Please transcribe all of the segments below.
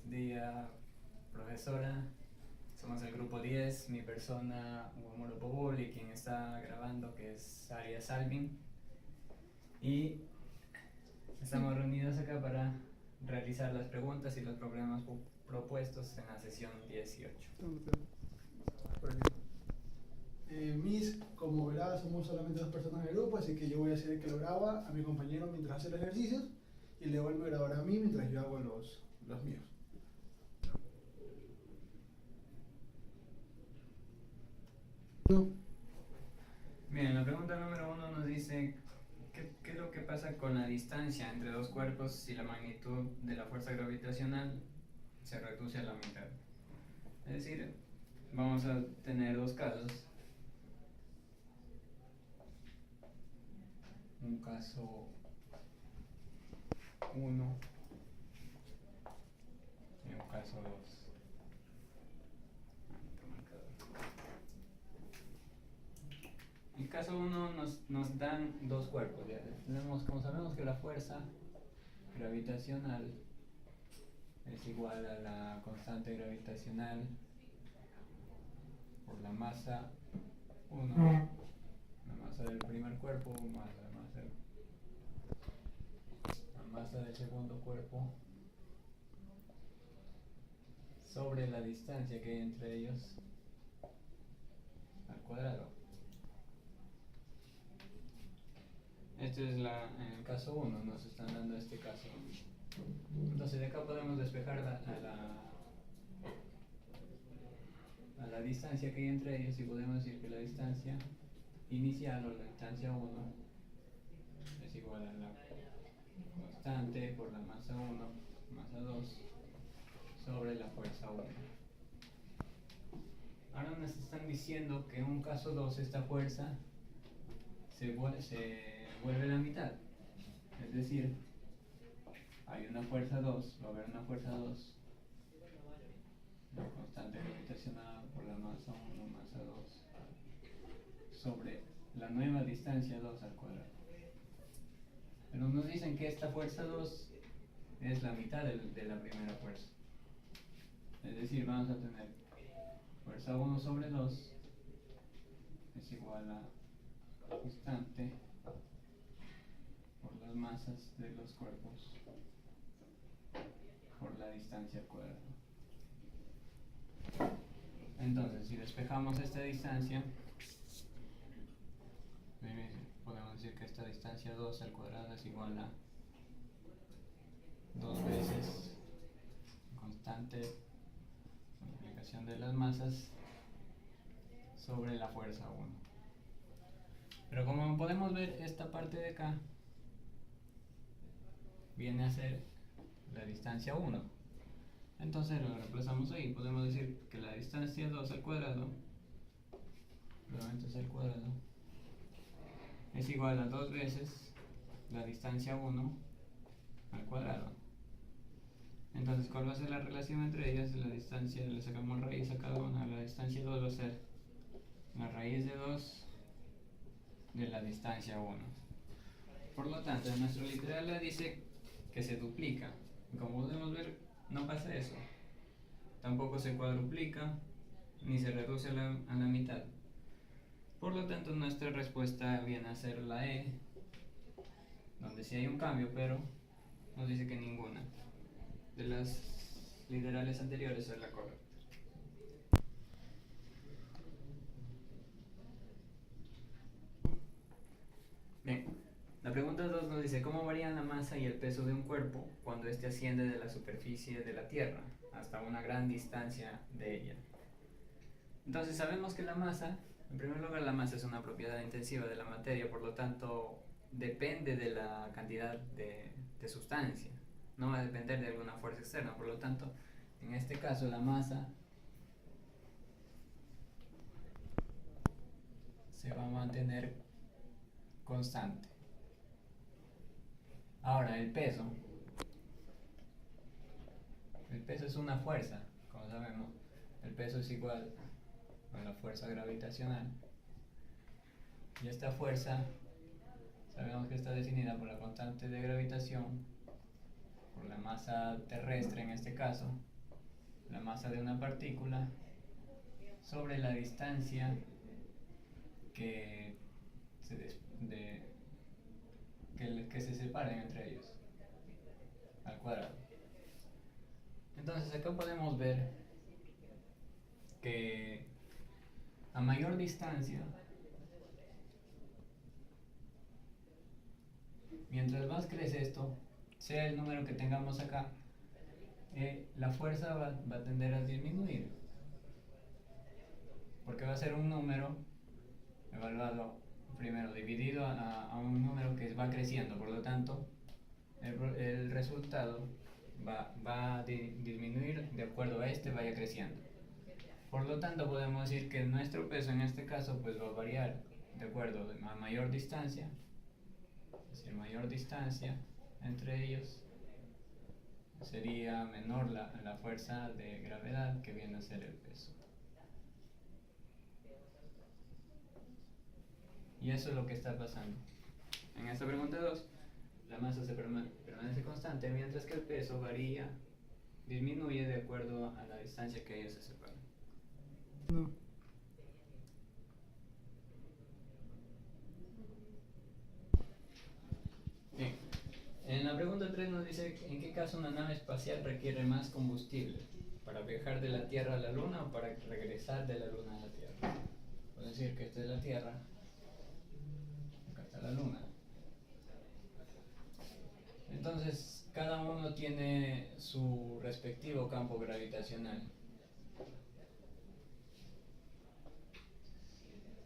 día, profesora. Somos el grupo 10, mi persona, Hugo Pobol, y quien está grabando, que es Arias Alvin. Y estamos reunidos acá para realizar las preguntas y los problemas propuestos en la sesión 18. Miss, como verás, somos solamente dos personas en el grupo, así que yo voy a ser el que lo graba a mi compañero mientras hace los ejercicios y le vuelvo a grabar a mí mientras yo hago los míos. No. Bien, la pregunta número 1 nos dice ¿qué es lo que pasa con la distancia entre dos cuerpos si la magnitud de la fuerza gravitacional se reduce a la mitad? Es decir, vamos a tener dos casos. Un caso 1 y un caso 2. El caso 1 nos dan dos cuerpos. Ya tenemos, como sabemos que la fuerza gravitacional es igual a la constante gravitacional por la masa 1, la masa del primer cuerpo más la masa del segundo cuerpo, sobre la distancia que hay entre ellos al cuadrado. Este es en el caso 1, nos están dando este caso. Entonces de acá podemos despejar a la distancia que hay entre ellos y podemos decir que la distancia inicial o la distancia 1 es igual a la constante por la masa 1, masa 2, sobre la fuerza 1. Ahora nos están diciendo que en un caso 2 esta fuerza se vuelve la mitad. Es decir, hay una fuerza 2, va a haber una fuerza 2, la constante gravitacional por la masa 1, masa 2, sobre la nueva distancia 2 al cuadrado. Pero nos dicen que esta fuerza 2 es la mitad de la primera fuerza. Es decir, vamos a tener fuerza 1 sobre 2 es igual a constante por las masas de los cuerpos por la distancia al cuadrado. Entonces, si despejamos esta distancia, podemos decir que esta distancia 2 al cuadrado es igual a 2 veces constante multiplicación de las masas sobre la fuerza 1. Pero como podemos ver, esta parte de acá viene a ser la distancia 1. Entonces lo reemplazamos ahí. Podemos decir que la distancia 2 al cuadrado, nuevamente es al cuadrado, es igual a 2 veces la distancia 1 al cuadrado. Entonces, ¿cuál va a ser la relación entre ellas? La distancia, le sacamos raíz a cada una. La distancia 2 va a ser la raíz de 2 de la distancia 1. Por lo tanto, en nuestro literal la dice que se duplica. Como podemos ver, no pasa eso. Tampoco se cuadruplica, ni se reduce a la mitad. Por lo tanto, nuestra respuesta viene a ser la E, donde sí hay un cambio, pero nos dice que ninguna de las literales anteriores es la correcta. Bien, la pregunta 2 nos dice ¿cómo varían la masa y el peso de un cuerpo cuando éste asciende de la superficie de la Tierra hasta una gran distancia de ella? Entonces sabemos que la masa, en primer lugar, la masa es una propiedad intensiva de la materia, por lo tanto depende de la cantidad de sustancia, no va a depender de alguna fuerza externa. Por lo tanto, en este caso la masa se va a mantener constante. Ahora el peso es una fuerza, como sabemos. El peso es igual a la fuerza gravitacional, y esta fuerza sabemos que está definida por la constante de gravitación, por la masa terrestre en este caso, la masa de una partícula sobre la distancia que que se separen entre ellos, al cuadrado. Entonces acá podemos ver que a mayor distancia, mientras más crece esto, sea el número que tengamos acá, la fuerza va a tender a disminuir, porque va a ser un número evaluado primero dividido a un número que va creciendo, por lo tanto el resultado va a disminuir de acuerdo a este vaya creciendo. Por lo tanto podemos decir que nuestro peso en este caso pues va a variar de acuerdo a mayor distancia, es decir, mayor distancia entre ellos sería menor la fuerza de gravedad que viene a ser el peso. Y eso es lo que está pasando. En esta pregunta 2, la masa permanece constante, mientras que el peso varía, disminuye de acuerdo a la distancia que ellos se separan. No. Bien. En la pregunta 3 nos dice en qué caso una nave espacial requiere más combustible, para viajar de la Tierra a la Luna o para regresar de la Luna a la Tierra. Puedo decir que esta es la Tierra, acá está la Luna. Entonces, cada uno tiene su respectivo campo gravitacional.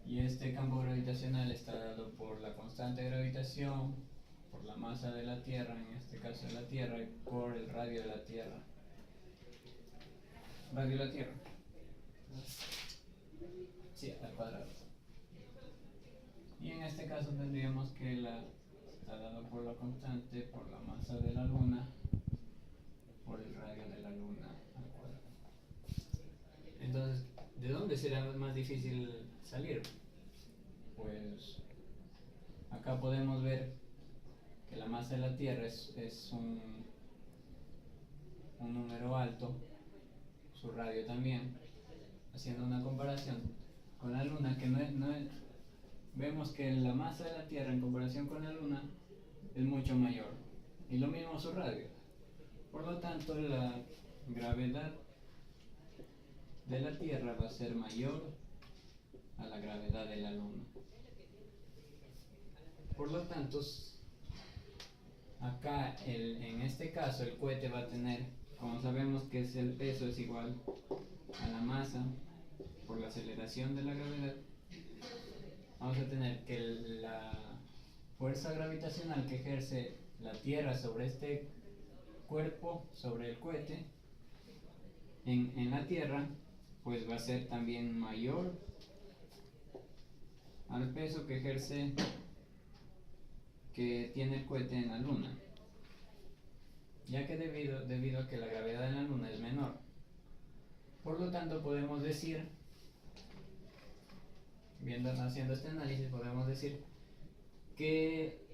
Y este campo gravitacional está dado por la constante de gravitación, por la masa de la Tierra, en este caso de la Tierra, y por el radio de la Tierra. Radio de la Tierra. Sí, al cuadrado. Y en este caso tendríamos que está dado por la constante, por la masa de la Luna, por el radio de la Luna al cuadrado. Entonces, ¿de dónde será más difícil salir? Pues acá podemos ver que la masa de la Tierra es un número alto, su radio también, haciendo una comparación con la Luna, que vemos que la masa de la Tierra en comparación con la Luna es mucho mayor, y lo mismo su radio. Por lo tanto, la gravedad de la Tierra va a ser mayor a la gravedad de la Luna. Por lo tanto, acá en este caso el cohete va a tener, como sabemos que el peso es igual a la masa por la aceleración de la gravedad, vamos a tener que la fuerza gravitacional que ejerce la Tierra sobre este cuerpo, sobre el cohete, en la Tierra, pues va a ser también mayor al peso que tiene el cohete en la Luna, ya que debido a que la gravedad en la Luna es menor. Por lo tanto, podemos decir, haciendo este análisis, podemos decir que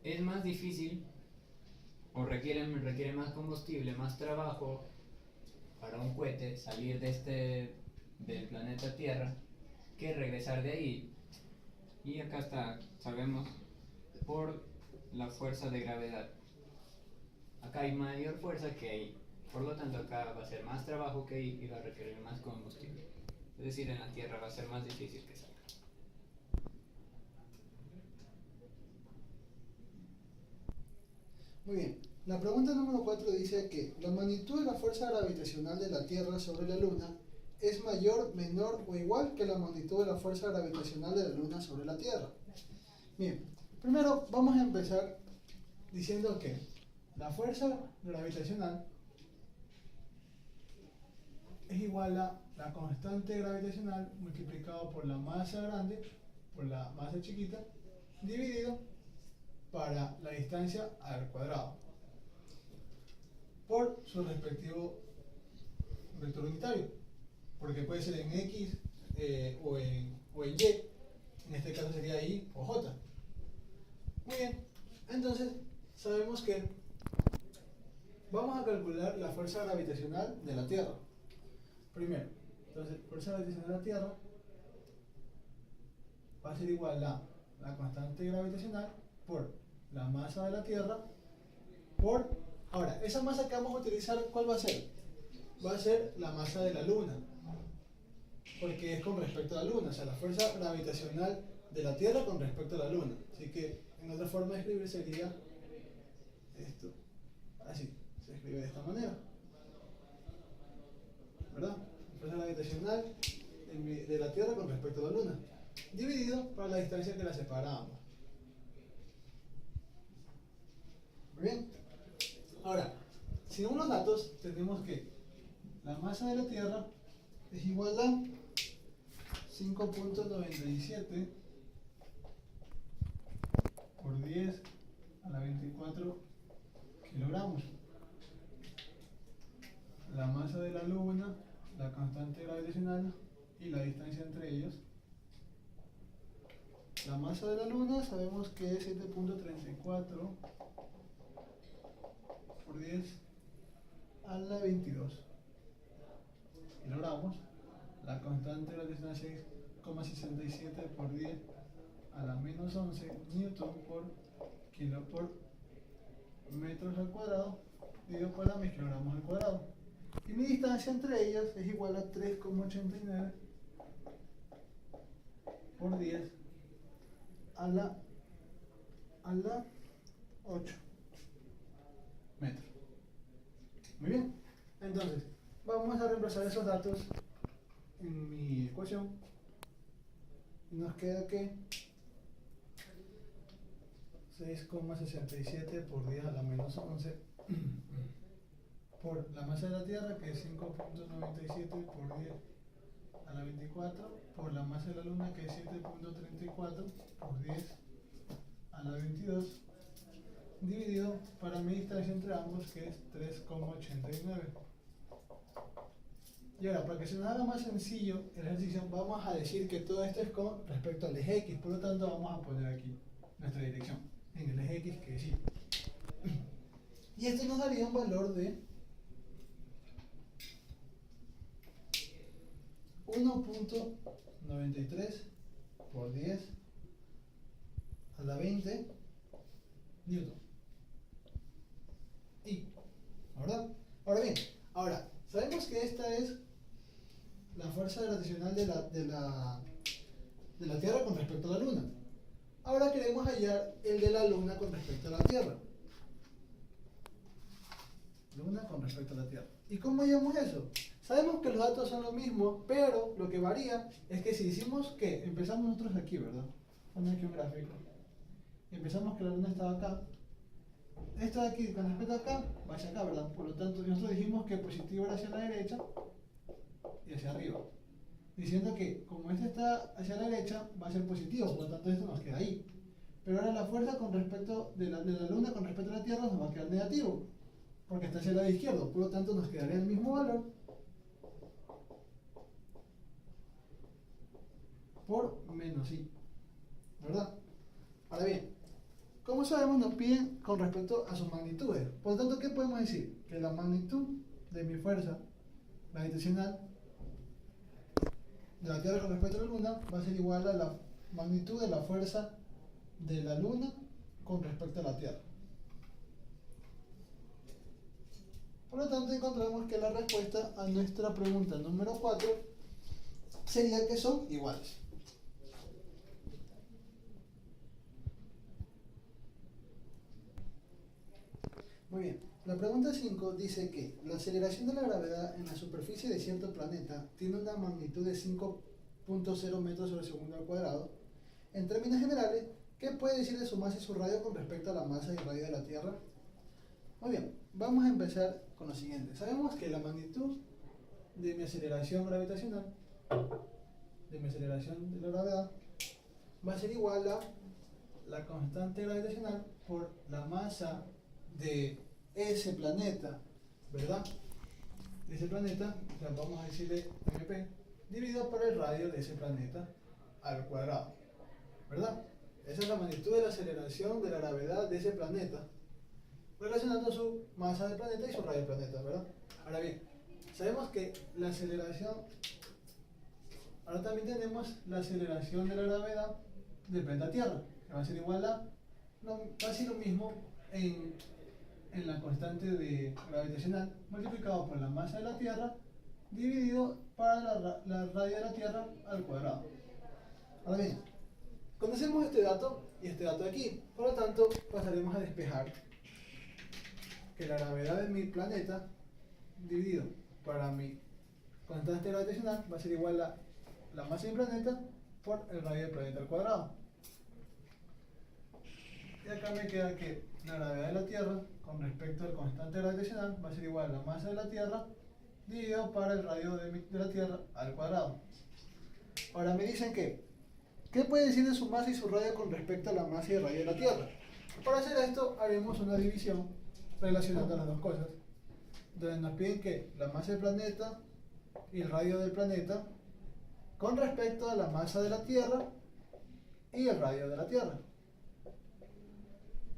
es más difícil o requiere más combustible, más trabajo para un cohete salir del planeta Tierra que regresar de ahí. Y acá está, sabemos, por la fuerza de gravedad. Acá hay mayor fuerza que ahí, por lo tanto acá va a ser más trabajo que ahí y va a requerir más combustible. Es decir, en la Tierra va a ser más difícil que salga. Muy bien. La pregunta número 4 dice que la magnitud de la fuerza gravitacional de la Tierra sobre la Luna es mayor, menor o igual que la magnitud de la fuerza gravitacional de la Luna sobre la Tierra. Bien, primero vamos a empezar diciendo que la fuerza gravitacional es igual a la constante gravitacional multiplicado por la masa grande por la masa chiquita dividido para la distancia al cuadrado por su respectivo vector unitario, porque puede ser en X o en Y, en este caso sería Y o J. Muy bien, entonces sabemos que Vamos a calcular la fuerza gravitacional de la Tierra. Primero, entonces, fuerza gravitacional de la Tierra va a ser igual a la constante gravitacional por la masa de la Tierra por... Ahora, esa masa que vamos a utilizar, ¿cuál va a ser? Va a ser la masa de la Luna, porque es con respecto a la Luna, o sea, la fuerza gravitacional de la Tierra con respecto a la Luna. Así que, en otra forma de escribir sería esto, así, se escribe de esta manera, ¿verdad? La fuerza gravitacional de la Tierra con respecto a la Luna, dividido por la distancia que la separa a ambos. Muy bien. Ahora, según los datos, tenemos que la masa de la Tierra es igual a 5.97 por 10 a la 24 kilogramos. La masa de la Luna, la constante gravitacional y la distancia entre ellos. La masa de la Luna sabemos que es 7.34 por 10 a la 22 kilogramos. La constante gravitacional 6,67 por 10 a la menos 11 newton por kilo por metros al cuadrado dividido por la mis kilogramos al cuadrado. Y mi distancia entre ellas es igual a 3,89 por 10 a la 8 metros. Muy bien, entonces vamos a reemplazar esos datos en mi ecuación y nos queda que 6,67 por 10 a la menos 11 por la masa de la Tierra, que es 5.97 por 10 a la 24, por la masa de la Luna, que es 7.34 por 10 a la 22, dividido para mi distancia entre ambos, que es 3,89. Y ahora, para que se nos haga más sencillo el ejercicio, vamos a decir que todo esto es con respecto al eje X, por lo tanto vamos a poner aquí nuestra dirección, en el eje X, que es Y. Y esto nos daría un valor de 1.93 por 10 a la 20 newton. Y, ¿verdad? Ahora bien, sabemos que esta es la fuerza gravitacional de la Tierra con respecto a la Luna. Ahora queremos hallar el de la Luna con respecto a la Tierra. Luna con respecto a la Tierra. ¿Y cómo hallamos eso? Sabemos que los datos son los mismos, pero lo que varía es que si decimos que empezamos nosotros aquí, ¿verdad? Ponemos aquí un gráfico. Empezamos que la Luna estaba acá. Esto de aquí, con respecto a acá, va hacia acá, ¿verdad? Por lo tanto, nosotros dijimos que positivo era hacia la derecha y hacia arriba. Diciendo que como este está hacia la derecha, va a ser positivo, por lo tanto esto nos queda ahí. Pero ahora la fuerza con respecto de la Luna con respecto a la Tierra nos va a quedar negativo, porque está hacia el lado izquierdo, por lo tanto nos quedaría el mismo valor por menos I, ¿verdad? Ahora bien, como sabemos nos piden con respecto a sus magnitudes, por lo tanto, ¿qué podemos decir? Que la magnitud de mi fuerza gravitacional de la Tierra con respecto a la Luna va a ser igual a la magnitud de la fuerza de la Luna con respecto a la Tierra. Por lo tanto, encontramos que la respuesta a nuestra pregunta número 4 sería que son iguales. Muy bien, la pregunta 5 dice que la aceleración de la gravedad en la superficie de cierto planeta tiene una magnitud de 5.0 metros sobre segundo al cuadrado. En términos generales, ¿qué puede decir de su masa y su radio con respecto a la masa y radio de la Tierra? Muy bien, vamos a empezar con lo siguiente. Sabemos que la magnitud de mi aceleración gravitacional, de mi aceleración de la gravedad, va a ser igual a la constante gravitacional por la masa de ese planeta, ¿verdad? De ese planeta, o sea, vamos a decirle MP, dividido por el radio de ese planeta al cuadrado, ¿verdad? Esa es la magnitud de la aceleración de la gravedad de ese planeta. relacionando su masa del planeta y su radio del planeta, ¿verdad? Ahora bien, sabemos que la aceleración, ahora también tenemos la aceleración de la gravedad del planeta Tierra, que va a ser igual a, casi lo mismo en la constante de gravitacional multiplicado por la masa de la Tierra dividido para la radio de la Tierra al cuadrado. Ahora bien, conocemos este dato y este dato de aquí, por lo tanto pasaremos a despejar que la gravedad de mi planeta dividido para mi constante gravitacional va a ser igual a la masa de mi planeta por el radio del planeta al cuadrado. Y acá me queda que la gravedad de la Tierra con respecto al constante gravitacional va a ser igual a la masa de la Tierra dividido para el radio de la Tierra al cuadrado. Ahora me dicen que, ¿qué puede decir de su masa y su radio con respecto a la masa y el radio de la Tierra? Para hacer esto haremos una división relacionando las dos cosas, donde nos piden que la masa del planeta y el radio del planeta con respecto a la masa de la Tierra y el radio de la Tierra.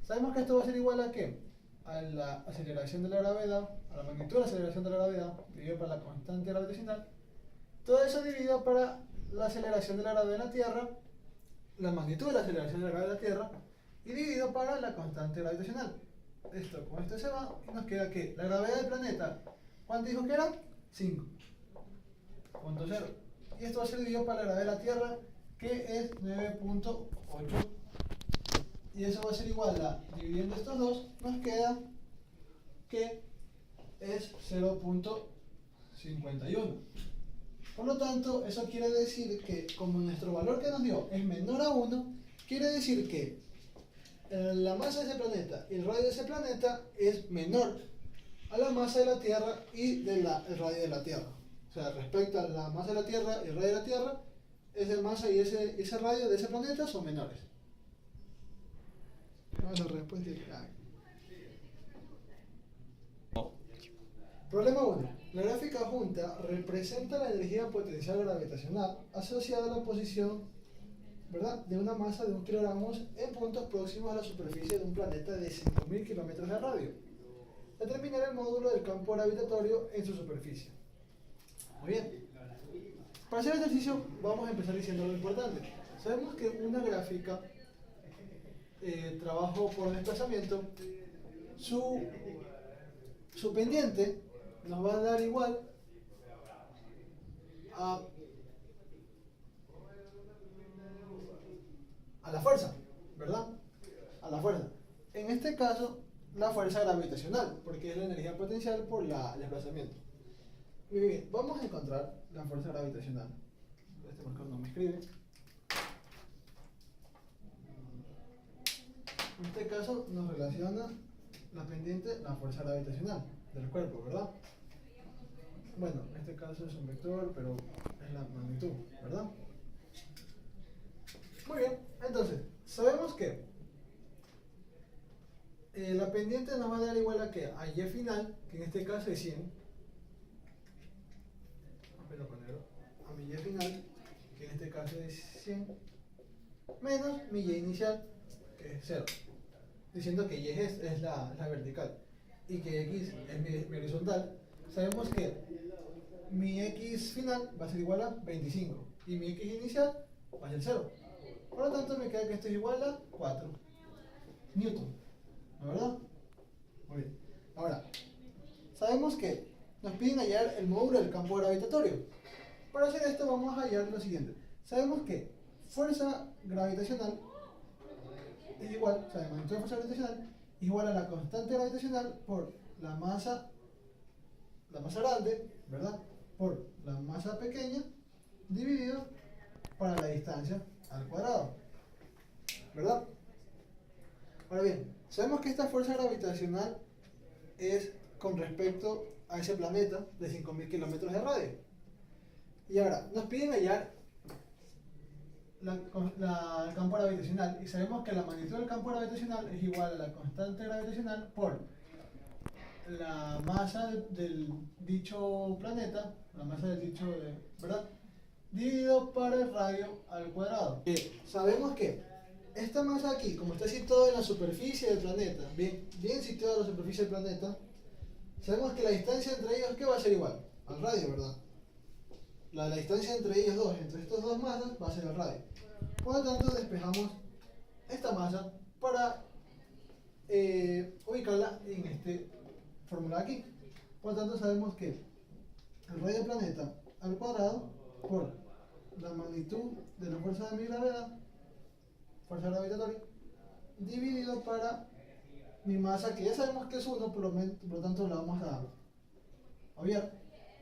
Sabemos que esto va a ser igual a ¿qué? A la aceleración de la gravedad, a la magnitud de la aceleración de la gravedad, dividido por la constante gravitacional. Todo eso dividido para la aceleración de la gravedad de la Tierra, la magnitud de la aceleración de la gravedad de la Tierra, y dividido para la constante gravitacional. Esto con esto se va y nos queda que la gravedad del planeta, ¿cuánto dijo que era? 5.0. Y esto va a ser dividido para la gravedad de la Tierra, que es 9.8. Y eso va a ser igual a, dividiendo estos dos, nos queda que es 0.51. Por lo tanto, eso quiere decir que como nuestro valor que nos dio es menor a 1, quiere decir que la masa de ese planeta y el radio de ese planeta es menor a la masa de la Tierra y el radio de la Tierra. O sea, respecto a la masa de la Tierra y el radio de la Tierra, esa masa y ese radio de ese planeta son menores. Vamos a respuesta. Problema 1. La gráfica junta representa la energía potencial gravitacional asociada a la posición, ¿verdad?, de una masa de 1 kilogramos en puntos próximos a la superficie de un planeta de 5.000 kilómetros de radio. Determinar el módulo del campo gravitatorio en su superficie. Muy bien. Para hacer el ejercicio vamos a empezar diciendo lo importante. Sabemos que una gráfica, trabajo por desplazamiento, su pendiente nos va a dar igual a la fuerza, ¿verdad? A la fuerza. En este caso, la fuerza gravitacional, porque es la energía potencial por el desplazamiento. Muy bien, vamos a encontrar la fuerza gravitacional. Este marcador no me escribe. En este caso nos relaciona la pendiente, la fuerza gravitacional del cuerpo, ¿verdad? Bueno, en este caso es un vector, pero es la magnitud, ¿verdad? Muy bien, entonces, sabemos que la pendiente nos va a dar igual a ¿qué? A y final, que en este caso es 100. Vamos a ponerlo. A mi y final, que en este caso es 100, menos mi y inicial, que es 0. Diciendo que y es la vertical y que x es mi horizontal. Sabemos que mi x final va a ser igual a 25 y mi x inicial va a ser 0. Por lo tanto me queda que esto es igual a 4 newton, ¿no, verdad? Muy bien. Ahora, sabemos que nos piden hallar el módulo del campo gravitatorio. Para hacer esto vamos a hallar lo siguiente. Sabemos que fuerza gravitacional es igual, o sea, la magnitud de fuerza gravitacional es igual a la constante gravitacional por la masa grande, ¿verdad?, por la masa pequeña dividido para la distancia al cuadrado, ¿verdad? Ahora bien, sabemos que esta fuerza gravitacional es con respecto a ese planeta de 5.000 kilómetros de radio. Y ahora, nos piden hallar el campo gravitacional, y sabemos que la magnitud del campo gravitacional es igual a la constante gravitacional por la masa del dicho planeta, la masa del dicho, ¿verdad?, dividido para el radio al cuadrado. Sabemos que esta masa aquí, como está situada en la superficie del planeta, bien situada en la superficie del planeta, sabemos que la distancia entre ellos, ¿qué va a ser igual? Al radio, ¿verdad? La distancia entre ellos dos, entre estos dos masas, va a ser el radio. Por lo tanto, despejamos esta masa para ubicarla en este fórmula aquí. Por lo tanto, sabemos que el radio del planeta al cuadrado por la magnitud de la fuerza de mi gravedad, fuerza gravitatoria, dividido para mi masa, que ya sabemos que es 1, por lo tanto la vamos a obviar,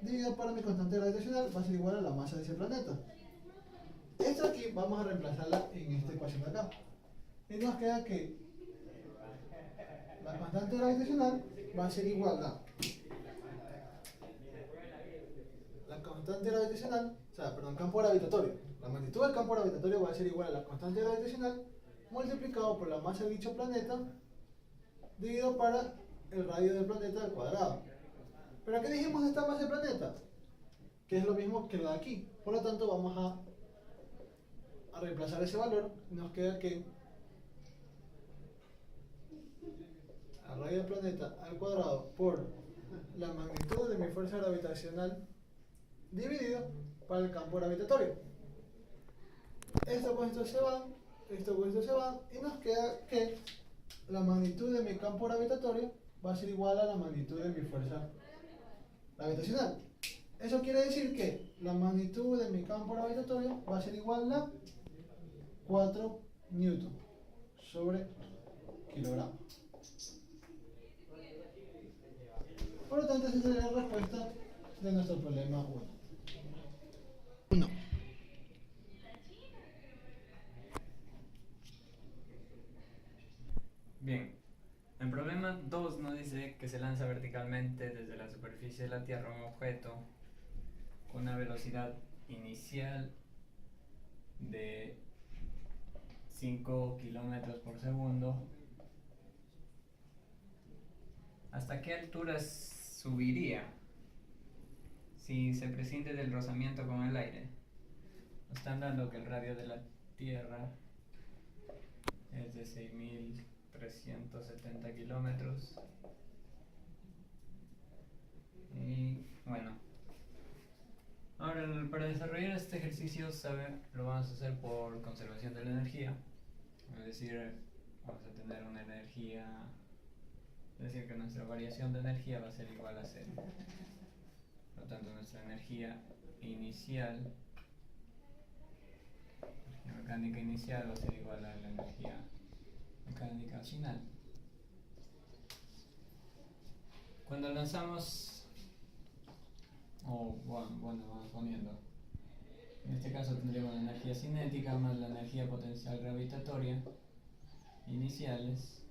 dividido para mi constante gravitacional, va a ser igual a la masa de ese planeta. Esto aquí vamos a reemplazarla en esta ecuación de acá. Y nos queda que la constante gravitacional va a ser igual a la constante gravitacional, campo gravitatorio. La magnitud del campo gravitatorio va a ser igual a la constante gravitacional multiplicado por la masa de dicho planeta dividido para el radio del planeta al cuadrado. ¿Pero qué dijimos de esta masa del planeta? Que es lo mismo que la de aquí. Por lo tanto, vamos a reemplazar ese valor y nos queda que el radio del planeta al cuadrado por la magnitud de mi fuerza gravitacional dividido para el campo gravitatorio. Esto con esto se va, esto con esto se va, y nos queda que la magnitud de mi campo gravitatorio va a ser igual a la magnitud de mi fuerza gravitacional. Eso quiere decir que la magnitud de mi campo gravitatorio va a ser igual a 4 newton sobre kilogramo. Por lo tanto, esa sería la respuesta de nuestro problema 1. Bien, el problema 2 nos dice que se lanza verticalmente desde la superficie de la Tierra un objeto con una velocidad inicial de 5 kilómetros por segundo. ¿Hasta qué altura subiría si se prescinde del rozamiento con el aire? Nos están dando que el radio de la Tierra es de 6.370 kilómetros. Y bueno, ahora para desarrollar este ejercicio lo vamos a hacer por conservación de la energía. Es decir, vamos a tener una energía, es decir, que nuestra variación de energía va a ser igual a 0. Por lo tanto, nuestra energía inicial, la mecánica inicial, va a ser igual a la energía mecánica final. Cuando lanzamos, vamos poniendo, en este caso tendríamos la energía cinética más la energía potencial gravitatoria iniciales,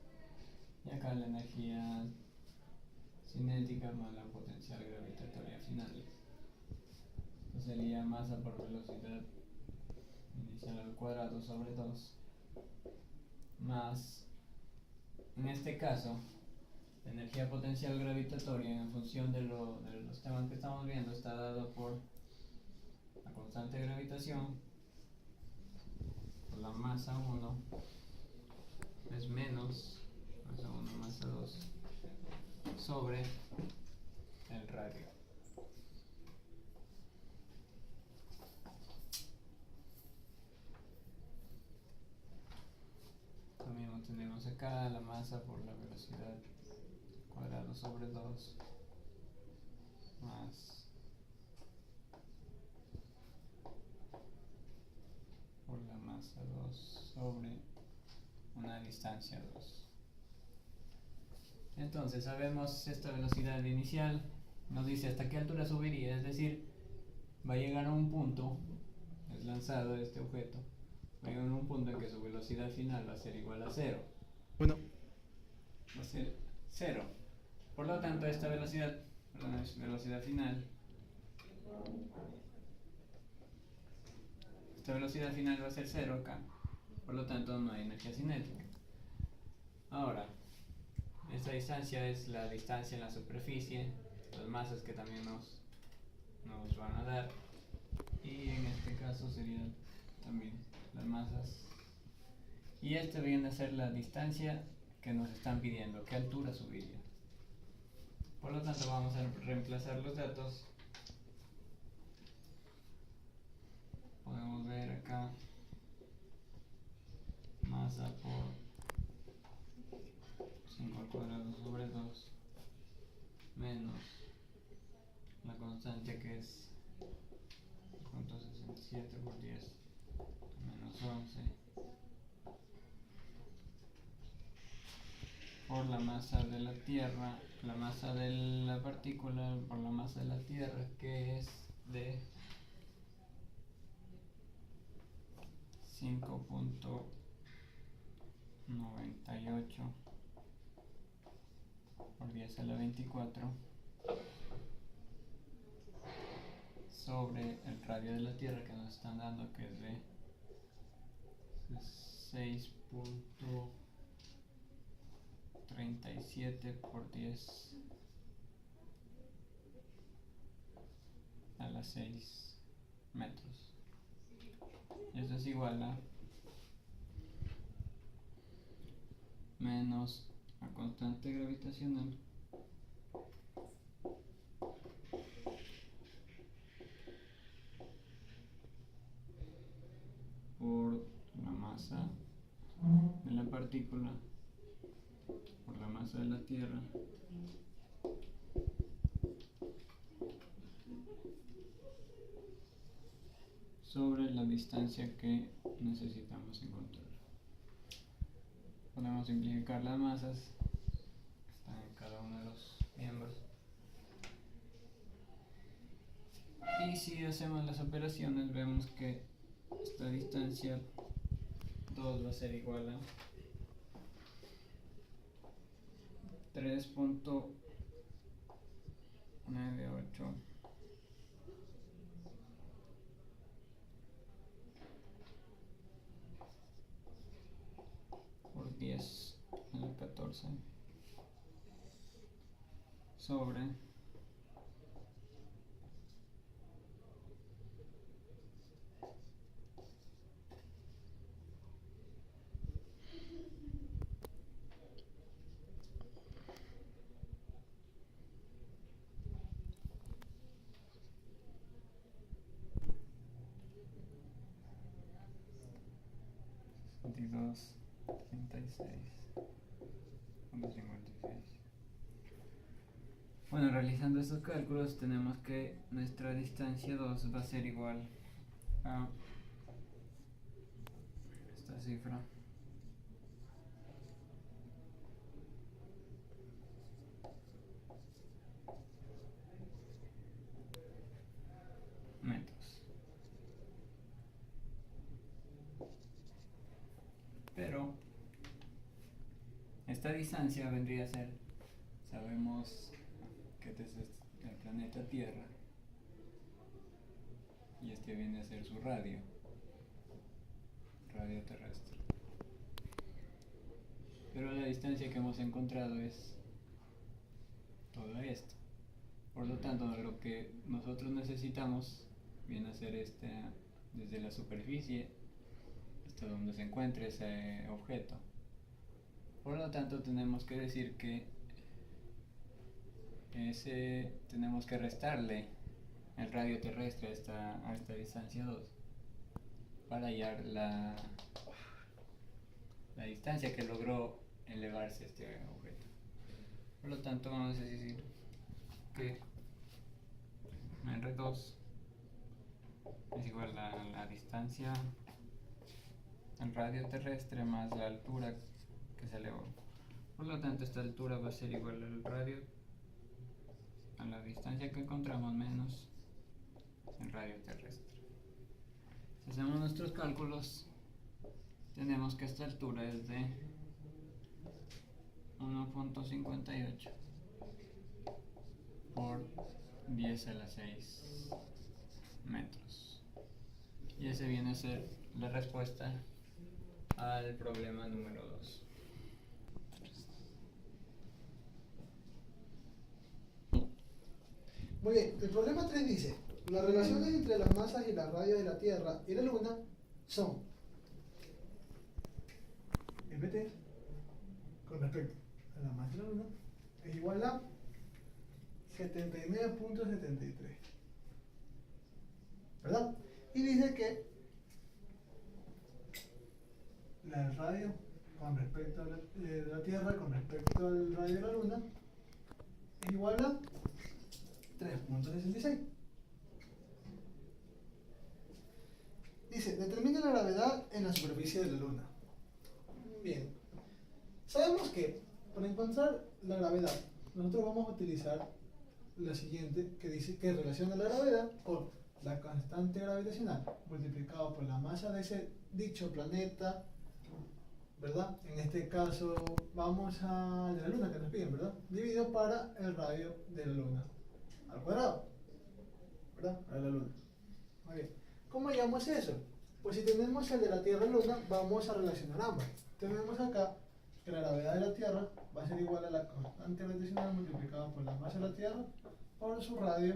y acá la energía cinética más la potencial gravitatoria finales. Esto sería masa por velocidad inicial al cuadrado sobre 2 más, en este caso, la energía potencial gravitatoria en función de los temas que estamos viendo está dado por la constante de gravitación, por la masa 1 es menos masa 1 masa 2 sobre el radio. También tenemos acá la masa por la velocidad cuadrado sobre 2 más por la masa 2 sobre una distancia 2. Entonces sabemos esta velocidad inicial, nos dice hasta qué altura subiría, es decir, va a llegar a un punto, es lanzado este objeto, va a llegar a un punto en que su velocidad final va a ser igual a 0. Bueno, Va a ser 0. Por lo tanto, esta velocidad final, esta velocidad final va a ser 0 acá. Por lo tanto, no hay energía cinética. Ahora, esta distancia es la distancia en la superficie, las masas que también nos van a dar, y en este caso serían también las masas Y este viene a ser la distancia que nos están pidiendo, qué altura subiría. Por lo tanto vamos a reemplazar los datos. Podemos ver acá masa por 5 al cuadrado sobre 2 menos la constante que es 0.67 por 10 menos 11 por la masa de la Tierra, la masa de la partícula por la masa de la Tierra, que es de 5.98 por 10 a la 24 sobre el radio de la Tierra que nos están dando, que es de 6.37 por 10 a la 6 metros. Esto es igual a menos la constante gravitacional por la masa de la partícula por la masa de la Tierra sobre la distancia que necesitamos encontrar. Podemos simplificar las masas que están en cada uno de los miembros. Y si hacemos las operaciones, vemos que esta distancia 2 va a ser igual a 3.98 por 10 a la 14 sobre 62.56. Bueno, realizando estos cálculos tenemos que nuestra distancia 2 va a ser igual a esta cifra. Metros. Pero esta distancia vendría a ser, sabemos que este es el planeta Tierra y este viene a ser su radio terrestre. Pero la distancia que hemos encontrado es todo esto. Por lo tanto, lo que nosotros necesitamos viene a ser desde la superficie hasta donde se encuentre ese objeto. Por lo tanto, tenemos que decir que tenemos que restarle el radio terrestre a esta distancia 2 para hallar la distancia que logró elevarse este objeto. Por lo tanto, vamos a decir que R2 es igual a la distancia, el radio terrestre más la altura que se elevó. Por lo tanto, esta altura va a ser igual al radio, a la distancia que encontramos menos el radio terrestre. Si hacemos nuestros cálculos, tenemos que esta altura es de 1.58 por 10 a la 6 metros. Y ese viene a ser la respuesta al problema número 2. Muy bien, el problema 3 dice, las relaciones entre las masas y las radios de la Tierra y la Luna son mt con respecto a la masa de la Luna es igual a 79.73, ¿verdad? Y dice que el radio con respecto a la Tierra con respecto al radio de la Luna es igual a 3.66. Dice, determina la gravedad en la superficie de la Luna. Bien, sabemos que para encontrar la gravedad nosotros vamos a utilizar la siguiente, que dice que relaciona la gravedad con la constante gravitacional multiplicado por la masa de ese dicho planeta, ¿verdad? En este caso vamos a la Luna que nos piden, ¿verdad? Dividido para el radio de la Luna al cuadrado, ¿verdad? Para la Luna. Muy bien. ¿Cómo llamamos eso? Pues si tenemos el de la Tierra y Luna, vamos a relacionar ambas. Tenemos acá que la gravedad de la Tierra va a ser igual a la constante gravitacional multiplicada por la masa de la Tierra por su radio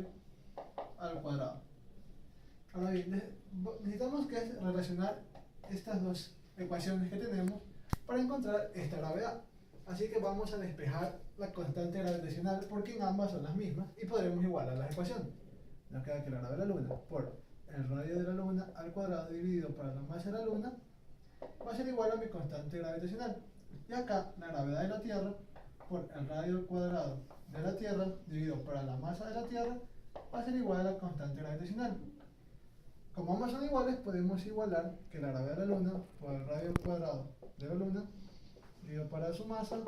al cuadrado. Ahora bien, necesitamos que relacionar estas dos ecuaciones que tenemos para encontrar esta gravedad. Así que vamos a despejar la constante gravitacional porque en ambas son las mismas y podremos igualar las ecuaciones. Nos queda que la gravedad de la Luna por el radio de la Luna al cuadrado dividido para la masa de la Luna va a ser igual a mi constante gravitacional. Y acá la gravedad de la Tierra por el radio al cuadrado de la Tierra dividido para la masa de la Tierra va a ser igual a la constante gravitacional. Como ambas son iguales, podemos igualar que la gravedad de la Luna por el radio al cuadrado de la Luna dividido para su masa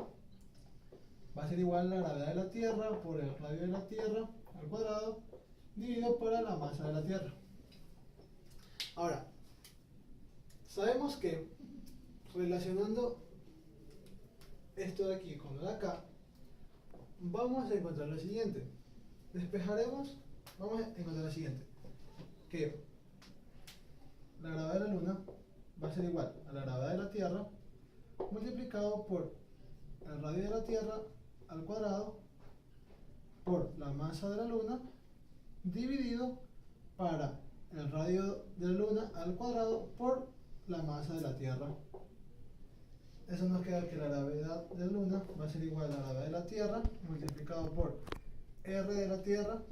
va a ser igual a la gravedad de la Tierra por el radio de la Tierra al cuadrado dividido para la masa de la Tierra. Ahora, sabemos que relacionando esto de aquí con lo de acá, vamos a encontrar lo siguiente. Despejaremos, vamos a encontrar lo siguiente, que la gravedad de la Luna va a ser igual a la gravedad de la Tierra multiplicado por el radio de la Tierra al cuadrado por la masa de la Luna dividido para el radio de la Luna al cuadrado por la masa de la Tierra. Eso nos queda que la gravedad de la Luna va a ser igual a la gravedad de la Tierra multiplicado por R de la Tierra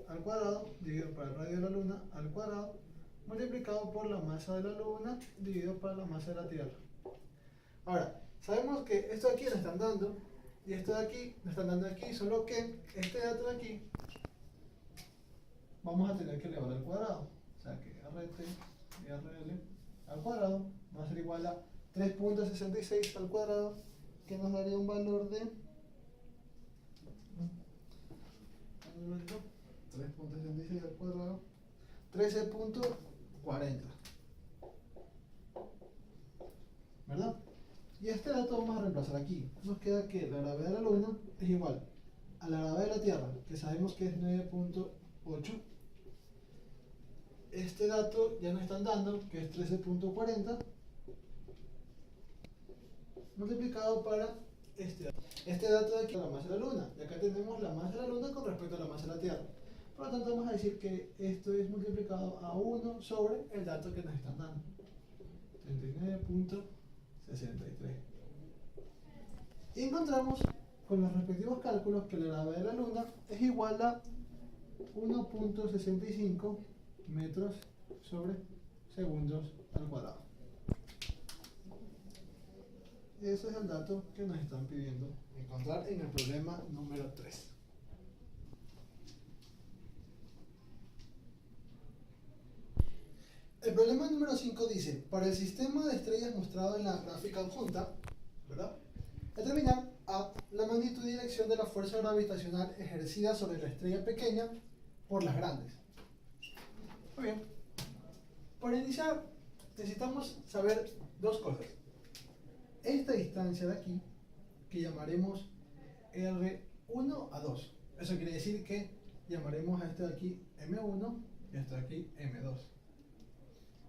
al cuadrado dividido por el radio de la Luna al cuadrado multiplicado por la masa de la Luna dividido por la masa de la Tierra. Ahora, sabemos que esto de aquí nos están dando y esto de aquí nos están dando aquí, solo que este dato de aquí vamos a tener que elevar al cuadrado. O sea que RT y RL al cuadrado va a ser igual a 3.66 al cuadrado, que nos daría un valor de 3.66 al cuadrado, 13.40, ¿verdad? Y este dato vamos a reemplazar aquí. Nos queda que la gravedad de la Luna es igual a la gravedad de la Tierra, que sabemos que es 9.8. Este dato ya nos están dando, que es 13.40, multiplicado para este dato. Este dato de aquí es la masa de la Luna. Y acá tenemos la masa de la Luna con respecto a la masa de la Tierra. Por lo tanto, vamos a decir que esto es multiplicado a 1 sobre el dato que nos están dando. 39.63. Y encontramos con los respectivos cálculos que la gravedad de la Luna es igual a 1.65 metros sobre segundos al cuadrado. Ese es el dato que nos están pidiendo encontrar en el problema número 3. El problema número 5 dice, para el sistema de estrellas mostrado en la gráfica adjunta, ¿verdad? Determinar A, la magnitud y dirección de la fuerza gravitacional ejercida sobre la estrella pequeña por las grandes. Muy bien. Para iniciar, necesitamos saber dos cosas. Esta distancia de aquí, que llamaremos R1 a 2. Eso quiere decir que llamaremos a este de aquí M1 y a este de aquí M2.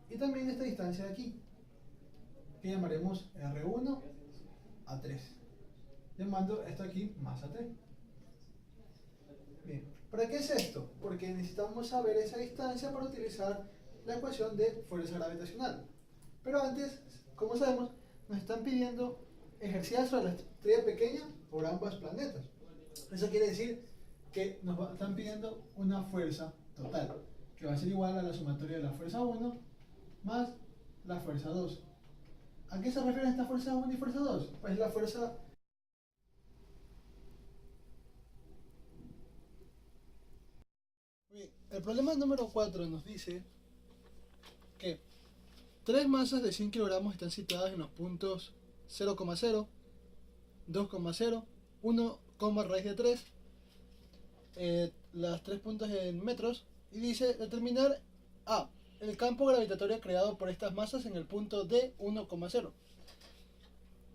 Y también esta distancia de aquí, que llamaremos R1 a 3, llamando esto aquí masa T. Bien, ¿para qué es esto? Porque necesitamos saber esa distancia para utilizar la ecuación de fuerza gravitacional. Pero antes, como sabemos, nos están pidiendo ejercida sobre la estrella pequeña por ambos planetas. Eso quiere decir que están pidiendo una fuerza total, que va a ser igual a la sumatoria de la fuerza 1 más la fuerza 2. ¿A qué se refiere esta fuerza 1 y fuerza 2? Pues la fuerza... Bien, el problema número 4 nos dice que tres masas de 100 kilogramos están situadas en los puntos 0,0, 2,0, 1, raíz de 3, las 3 puntos en metros, y dice determinar A, el campo gravitatorio creado por estas masas en el punto D 1,0.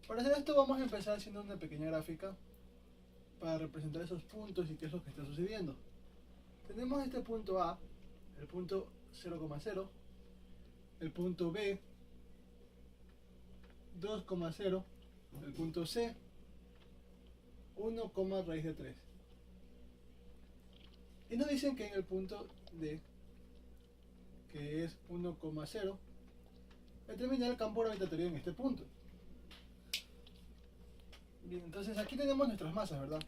Para hacer esto vamos a empezar haciendo una pequeña gráfica para representar esos puntos y qué es lo que está sucediendo. Tenemos este punto A, el punto 0,0, el punto B 2,0, el punto C 1, raíz de 3. Y nos dicen que en el punto D, que es 1,0, determinar el campo gravitatorio en este punto. Bien, entonces aquí tenemos nuestras masas, ¿verdad?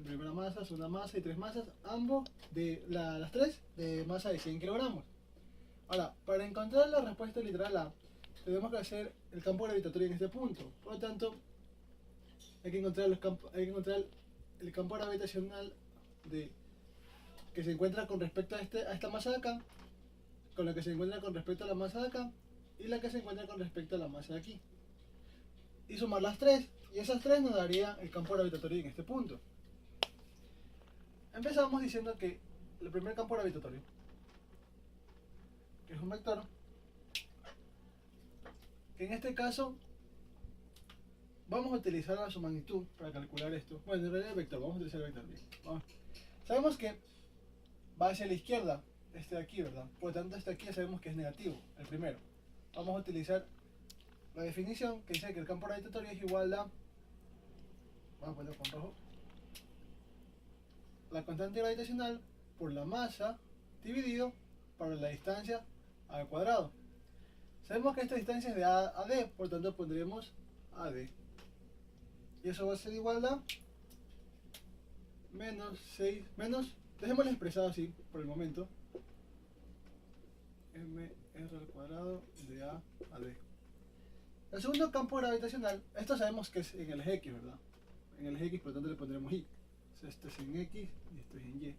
Primera masa, segunda masa y tres masas, ambos de las tres de masa de 100 kilogramos. Ahora, para encontrar la respuesta literal A, tenemos que hacer el campo gravitatorio en este punto. Por lo tanto, hay que encontrar el campo gravitacional que se encuentra con respecto a esta masa de acá, con la que se encuentra con respecto a la masa de acá, y la que se encuentra con respecto a la masa de aquí. Y sumar las tres, y esas tres nos daría el campo gravitatorio en este punto. Empezamos diciendo que el primer campo gravitatorio, que es un vector, que en este caso vamos a utilizar su magnitud para calcular esto. Bueno, en realidad el vector, vamos a utilizar el vector. Bien. Sabemos que va hacia la izquierda, este de aquí, ¿verdad? Por lo tanto, este de aquí ya sabemos que es negativo, el primero. Vamos a utilizar la definición que dice que el campo gravitatorio es igual a, vamos a ponerlo con rojo, la constante gravitacional por la masa dividido por la distancia al cuadrado. Sabemos que esta distancia es de A a D, por lo tanto pondremos AD. Y eso va a ser igual a menos 6, dejémoslo expresado así por el momento, mr al cuadrado de A a D. El segundo campo gravitacional, esto sabemos que es en el eje X, ¿verdad? En el eje X, por lo tanto le pondremos Y. Esto es en X y esto es en Y.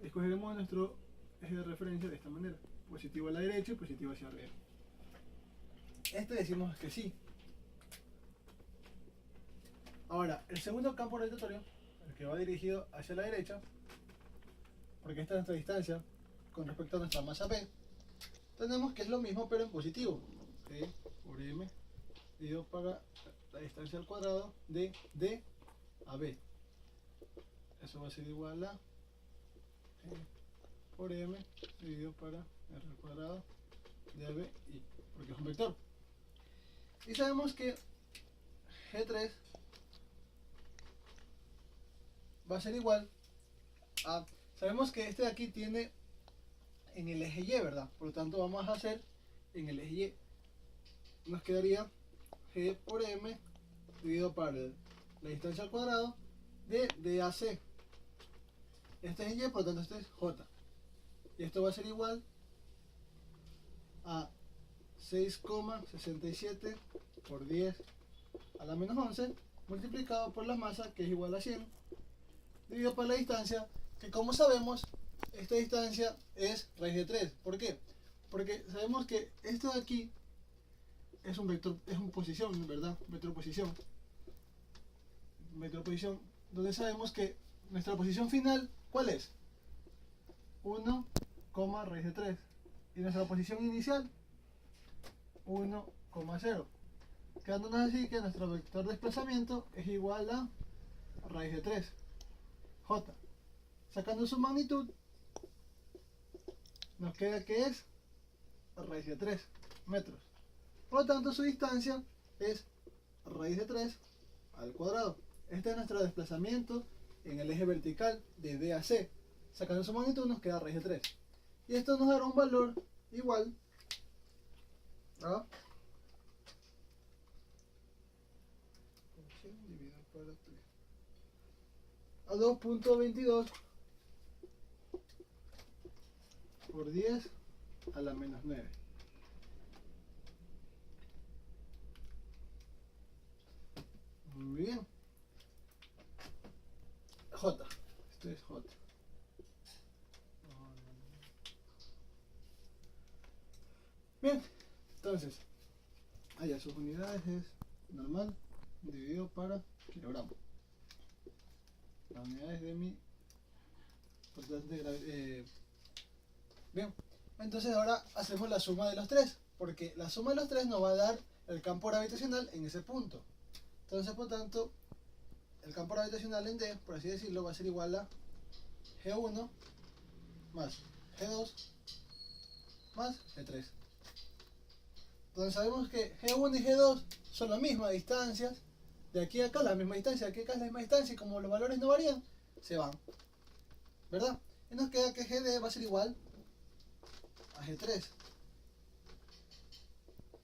Escogeremos nuestro eje de referencia de esta manera, positivo a la derecha y positivo hacia arriba. Este decimos que sí. Ahora, el segundo campo gravitatorio, el que va dirigido hacia la derecha, porque esta es nuestra distancia con respecto a nuestra masa P, tenemos que es lo mismo pero en positivo. P por M dividido para la distancia al cuadrado de D a B. Eso va a ser igual a por M dividido para R al cuadrado de AB y porque es un vector. Y sabemos que G3 va a ser igual a, sabemos que este de aquí tiene en el eje Y, ¿verdad? Por lo tanto vamos a hacer en el eje Y. Nos quedaría G por M dividido para la distancia al cuadrado de DAC. Este es Y, por lo tanto este es J. Y esto va a ser igual a 6,67 por 10 a la menos 11 multiplicado por la masa, que es igual a 100, dividido por la distancia, que como sabemos, esta distancia es raíz de 3. ¿Por qué? Porque sabemos que esto de aquí es un vector, es una posición, ¿verdad? Vector posición, donde sabemos que nuestra posición final, ¿cuál es? 1, raíz de 3. Y nuestra posición inicial, 1,0. Quedándonos así que nuestro vector de desplazamiento es igual a raíz de 3, J. Sacando su magnitud, nos queda que es raíz de 3 metros. Por lo tanto, su distancia es raíz de 3 al cuadrado. Este es nuestro desplazamiento en el eje vertical de D a C. Sacando su magnitud nos queda raíz de 3. Y esto nos dará un valor igual a a 2.22 por 10 a la menos 9. Muy bien. J. Esto es J. Bien. Entonces, allá sus unidades es normal dividido para kilogramo. Las unidades de mi bien. Entonces ahora hacemos la suma de los tres, porque la suma de los tres nos va a dar el campo gravitacional en ese punto. Entonces, por tanto, el campo gravitacional en D, por así decirlo, va a ser igual a G1 más G2 más G3. Entonces sabemos que G1 y G2 son la misma distancia. De aquí a acá la misma distancia, de aquí a acá es la misma distancia, y como los valores no varían, se van. ¿Verdad? Y nos queda que GD va a ser igual a G3.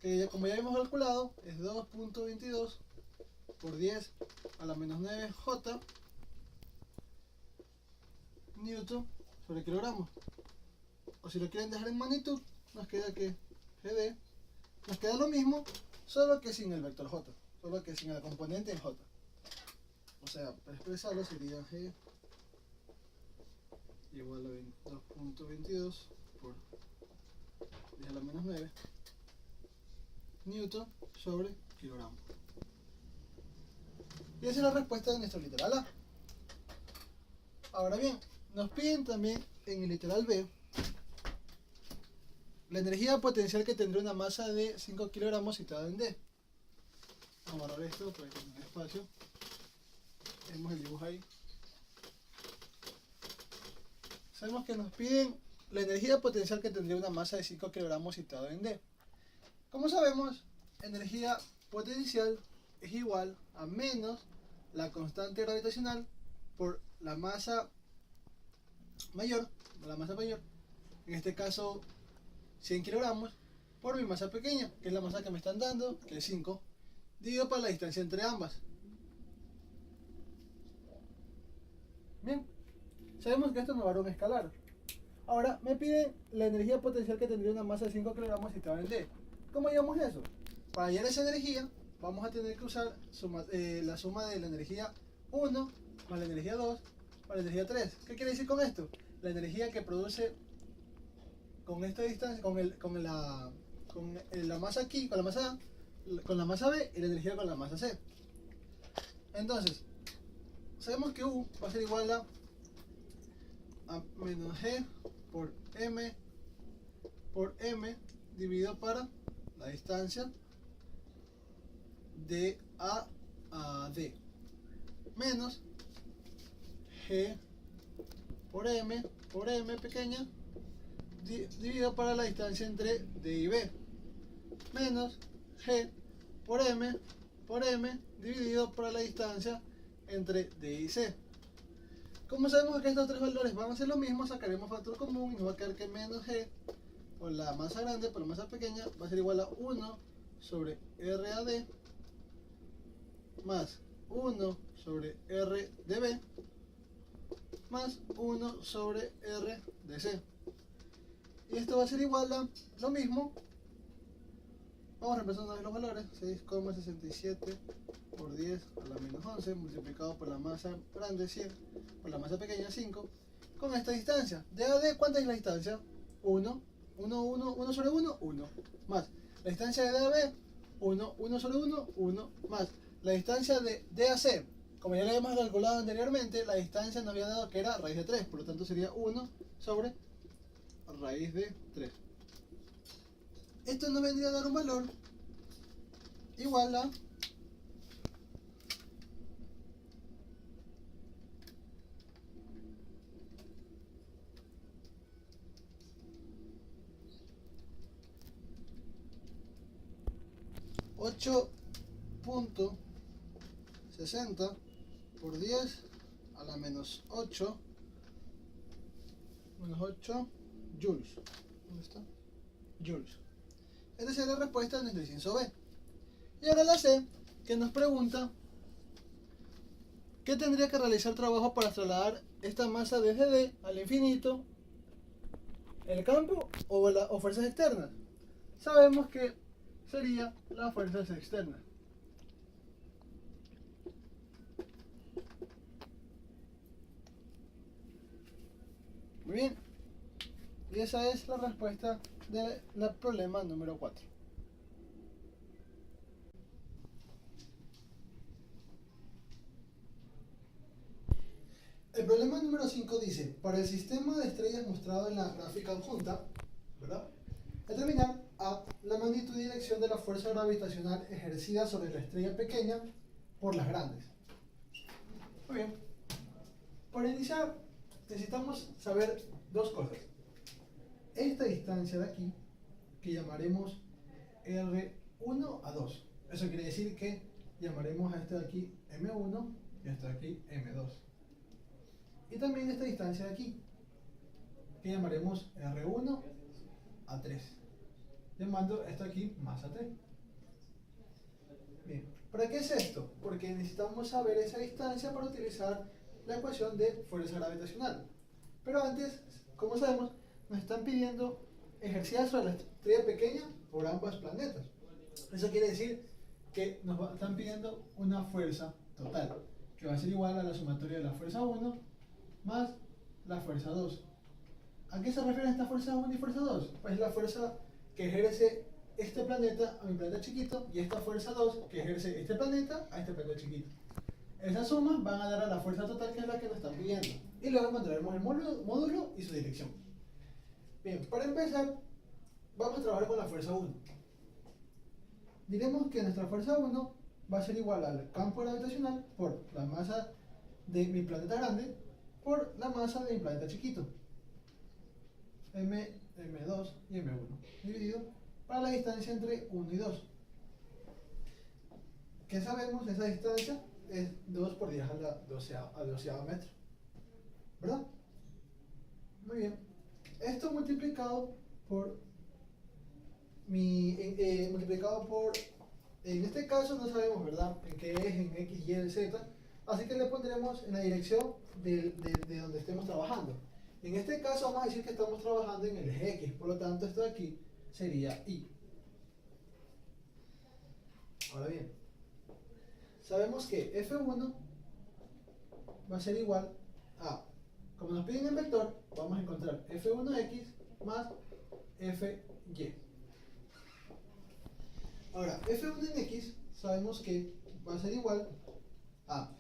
Que como ya hemos calculado, es 2.22 por 10 a la menos 9 J Newton sobre kilogramo. O si lo quieren dejar en magnitud, nos queda que GD nos queda lo mismo, solo que sin el vector J, solo que sin el componente en J. O sea, para expresarlo sería G igual a 2.22 por 10 a la menos 9 Newton sobre kilogramo. Y esa es la respuesta de nuestro literal A. Ahora bien, nos piden también en el literal B la energía potencial que tendría una masa de 5 kilogramos situada en D. Vamos a borrar esto para que tenga espacio. Tenemos el dibujo ahí. Sabemos que nos piden la energía potencial que tendría una masa de 5 kilogramos situada en D. Como sabemos, energía potencial es igual a menos la constante gravitacional por la masa mayor, en este caso 100 kilogramos, por mi masa pequeña, que es la masa que me están dando, que es 5, dividido por la distancia entre ambas. Bien, sabemos que esto nos va a dar un escalar. Ahora me pide la energía potencial que tendría una masa de 5 kilogramos situada en D. ¿Cómo llamamos eso? Para hallar esa energía, vamos a tener que usar la suma de la energía 1 más la energía 2 más la energía 3. ¿Qué quiere decir con esto? La energía que produce con esta distancia, con la masa aquí, con la masa A, con la masa B y la energía con la masa C. Entonces, sabemos que U va a ser igual a menos G por M dividido para la distancia de A a D menos G por M pequeña dividido para la distancia entre D y B menos G por M dividido para la distancia entre D y C. Como sabemos que estos tres valores van a ser lo mismo, sacaremos factor común y nos va a quedar que menos G por la masa grande por la masa pequeña va a ser igual a 1 sobre R a D más 1 sobre R de B más 1 sobre R de C. Y esto va a ser igual a lo mismo. Vamos a reemplazar una vez los valores. 6,67 por 10 a la menos 11 multiplicado por la masa grande 100 por la masa pequeña 5 con esta distancia. De A a D, ¿cuánta es la distancia? 1 sobre 1, 1 más la distancia de D a B 1 sobre 1, 1 más la distancia de D a C. Como ya lo habíamos calculado anteriormente, la distancia nos había dado que era raíz de 3, por lo tanto sería 1 sobre raíz de 3. Esto nos vendría a dar un valor igual a 8.60 por 10 a la menos 8 joules. ¿Dónde está? Joules. Esta sería la respuesta de nuestro incienso B. Y ahora la C, que nos pregunta ¿Qué tendría que realizar trabajo para trasladar esta masa desde D al infinito? ¿El campo o fuerzas externas? Sabemos que sería las fuerzas externas. Muy bien. Y esa es la respuesta del problema número 4. El problema número 5 dice, para el sistema de estrellas mostrado en la gráfica adjunta, ¿verdad? Determinar A, la magnitud y dirección de la fuerza gravitacional ejercida sobre la estrella pequeña por las grandes. Muy bien. Para iniciar, necesitamos saber dos cosas. Esta distancia de aquí, que llamaremos R1 a 2. Eso quiere decir que llamaremos a este de aquí M1 y a este de aquí M2. Y también esta distancia de aquí, que llamaremos R1 a 3, llamando esto aquí masa T. Bien, ¿para qué es esto? Porque necesitamos saber esa distancia para utilizar la ecuación de fuerza gravitacional. Pero antes, como sabemos, nos están pidiendo ejercicios sobre la estrella pequeña por ambos planetas. Eso quiere decir que nos están pidiendo una fuerza total, que va a ser igual a la sumatoria de la fuerza 1 más la fuerza 2. ¿A qué se refiere esta fuerza 1 y fuerza 2? Pues la fuerza que ejerce este planeta a mi planeta chiquito y esta fuerza 2 que ejerce este planeta a este planeta chiquito. Esas sumas van a dar a la fuerza total, que es la que nos están pidiendo. Y luego encontraremos el módulo y su dirección. Bien, para empezar, vamos a trabajar con la fuerza 1. Diremos que nuestra fuerza 1 va a ser igual al campo gravitacional por la masa de mi planeta grande por la masa de mi planeta chiquito. M2 y M1 dividido para la distancia entre 1 y 2. ¿Qué sabemos? Esa distancia es 2 por 10 a la 12ava metro, ¿verdad? Muy bien. Esto multiplicado por en este caso no sabemos, ¿verdad?, en qué es, en X, Y, Z, así que le pondremos en la dirección de donde estemos trabajando. En este caso vamos a decir que estamos trabajando en el eje X, por lo tanto esto de aquí sería Y. Ahora bien, sabemos que F1 va a ser igual a, como nos piden en vector, vamos a encontrar F1X más Fy. Ahora, F1 en X sabemos que va a ser igual a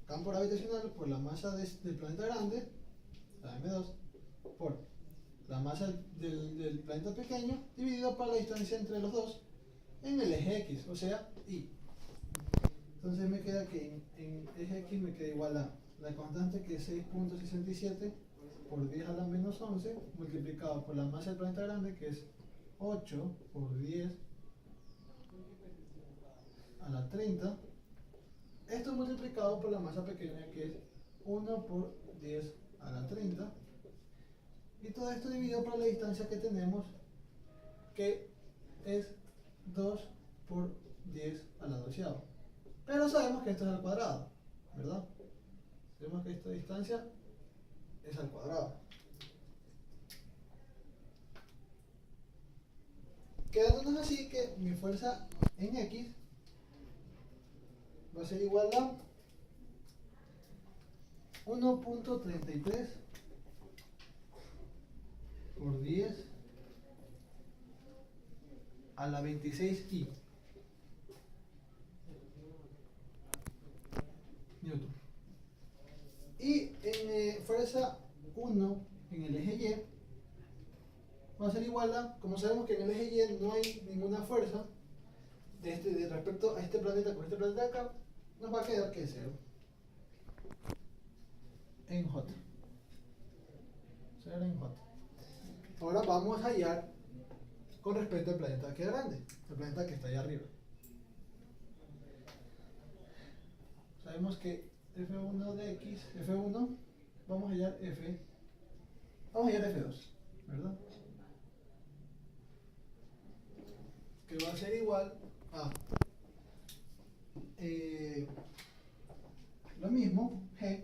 campo gravitacional por la masa del planeta grande, la M2, por la masa del planeta pequeño, dividido por la distancia entre los dos en el eje X, o sea, Y. Entonces me queda que en eje X me queda igual a la constante, que es 6.67 por 10 a la menos 11, multiplicado por la masa del planeta grande, que es 8 por 10 a la 30. Esto multiplicado por la masa pequeña, que es 1 por 10 a la 30. Y todo esto dividido por la distancia que tenemos, que es 2 por 10 a la 12ava. Pero sabemos que esto es al cuadrado, ¿verdad? Sabemos que esta distancia es al cuadrado. Quedándonos así que mi fuerza en X va a ser igual a 1.33 por 10 a la 26i Newton. Y en fuerza 1 en el eje Y va a ser igual a, como sabemos que en el eje Y no hay ninguna fuerza de respecto a este planeta con este planeta de acá, nos va a quedar que es 0 en J. 0 en J. Ahora vamos a hallar con respecto al planeta que es grande, el planeta que está allá arriba. Sabemos que F1 de X, F1, vamos a hallar F2, ¿verdad? Que va a ser igual a Lo mismo, G,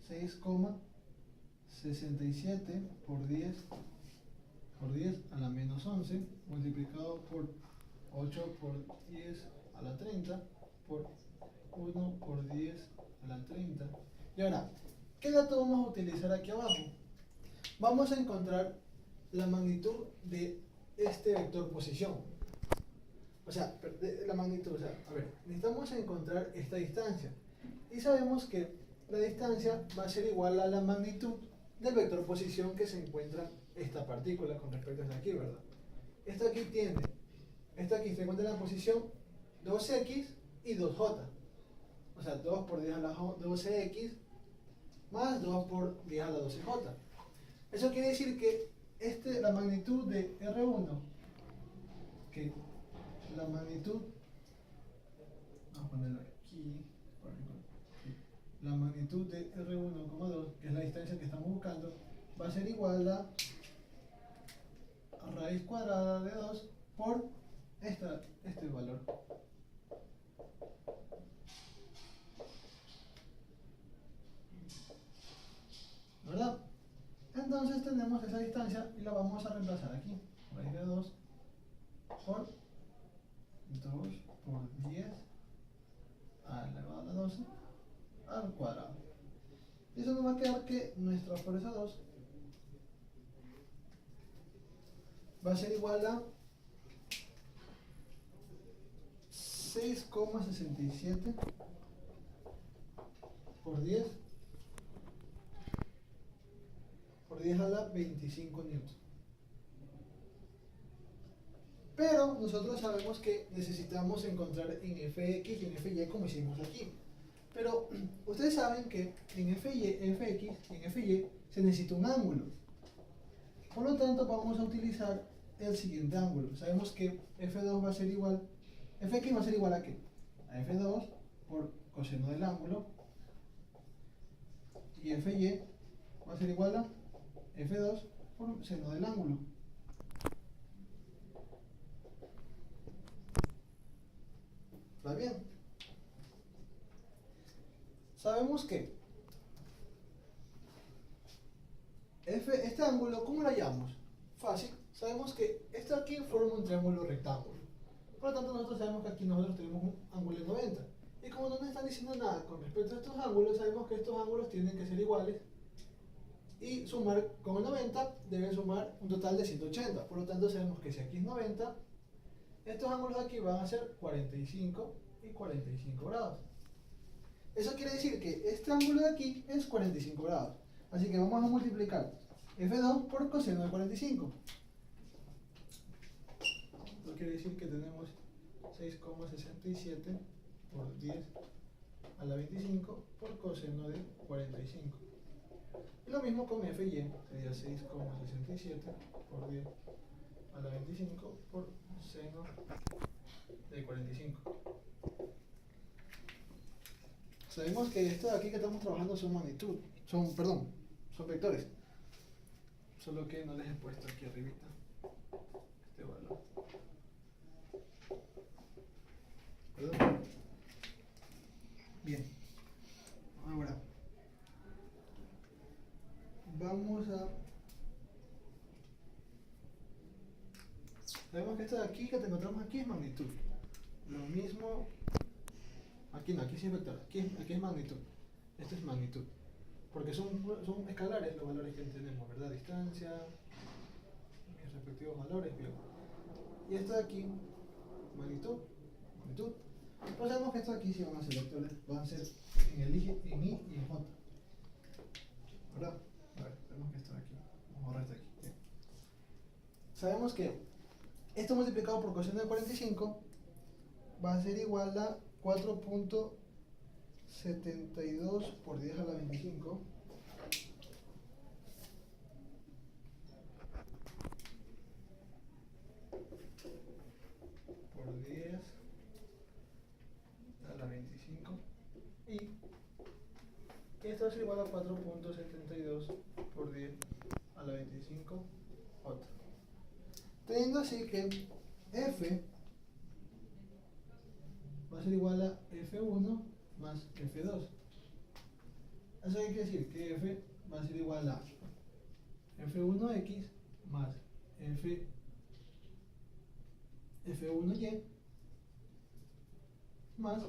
6,67 por 10 a la menos 11 multiplicado por 8 por 10 a la 30 por 1 por 10 a la 30. Y ahora, ¿qué dato vamos a utilizar aquí abajo? Vamos a encontrar la magnitud de este vector posición. O sea, la magnitud, a ver, necesitamos encontrar esta distancia. Y sabemos que la distancia va a ser igual a la magnitud del vector posición que se encuentra esta partícula con respecto a esta aquí, ¿verdad? Esta aquí se encuentra en la posición 2x y 2j. O sea, 2 por 10 a la 12x más 2 por 10 a la 12j. Eso quiere decir que la magnitud de R1, que la magnitud, vamos a ponerlo aquí, la magnitud de R1,2, que es la distancia que estamos buscando, va a ser igual a raíz cuadrada de 2 por este valor. ¿Verdad? Entonces tenemos esa distancia y la vamos a reemplazar aquí. Raíz de 2 por 2 por 10 elevado a la 12 al cuadrado. Y eso nos va a quedar que nuestra fuerza 2 va a ser igual a 6,67 por 10 a la 25 newton. Pero nosotros sabemos que necesitamos encontrar en Fx y en Fy como hicimos aquí. Pero ustedes saben que en Fx y en Fy se necesita un ángulo. Por lo tanto vamos a utilizar el siguiente ángulo. Sabemos que F2 va a ser igual, Fx va a ser igual a ¿qué? A F2 por coseno del ángulo, y Fy va a ser igual a F2 por seno del ángulo. ¿Está bien? Sabemos que este ángulo, ¿cómo lo hallamos? Fácil. Sabemos que esto aquí forma un triángulo rectángulo. Por lo tanto, nosotros sabemos que aquí nosotros tenemos un ángulo de 90. Y como no nos están diciendo nada con respecto a estos ángulos, sabemos que estos ángulos tienen que ser iguales. Y sumar con el 90 deben sumar un total de 180. Por lo tanto, sabemos que si aquí es 90, estos ángulos de aquí van a ser 45 y 45 grados. Eso quiere decir que este ángulo de aquí es 45 grados. Así que vamos a multiplicar F2 por coseno de 45. Esto quiere decir que tenemos 6,67 por 10 a la 25 por coseno de 45. Y lo mismo con Fy, sería 6,67 por 10 a la 25 por seno de 45. Sabemos que esto de aquí que estamos trabajando son son vectores. Solo que no les he puesto aquí arribita este valor. ¿Perdón? Bien. Ahora vamos a... Sabemos que esto de aquí que te encontramos aquí es magnitud. Lo mismo... Aquí no, aquí sí es vector. Aquí es magnitud. Esto es magnitud. Porque son escalares los valores que tenemos, ¿verdad? Distancia, mis respectivos valores, bien. Y esto de aquí, magnitud. Pues sabemos que estos aquí sí van a ser vectores, van a ser en el I, en I y en J. ¿Verdad? A ver, tenemos que esto de aquí. Vamos a borrar esto aquí. Bien. Sabemos que esto multiplicado por coseno de 45 va a ser igual a 4.72 por 10 a la 25 por 10 a la 25 y esto va a ser igual a 4.72 por 10 a la 25 otra. Teniendo así que F va a ser igual a F1 más F2. Eso quiere decir que f va a ser igual a f1x más f1y más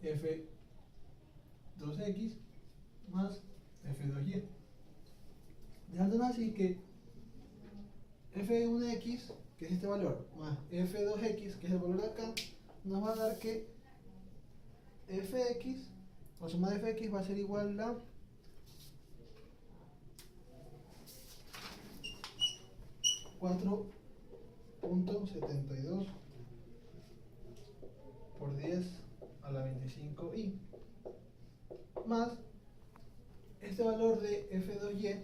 f2x más f2y. Dejándonos así que f1x, que es este valor, más f2x, que es el valor de acá, nos va a dar que fx, o suma de fx va a ser igual a 4.72 por 10 a la 25i más este valor de f2y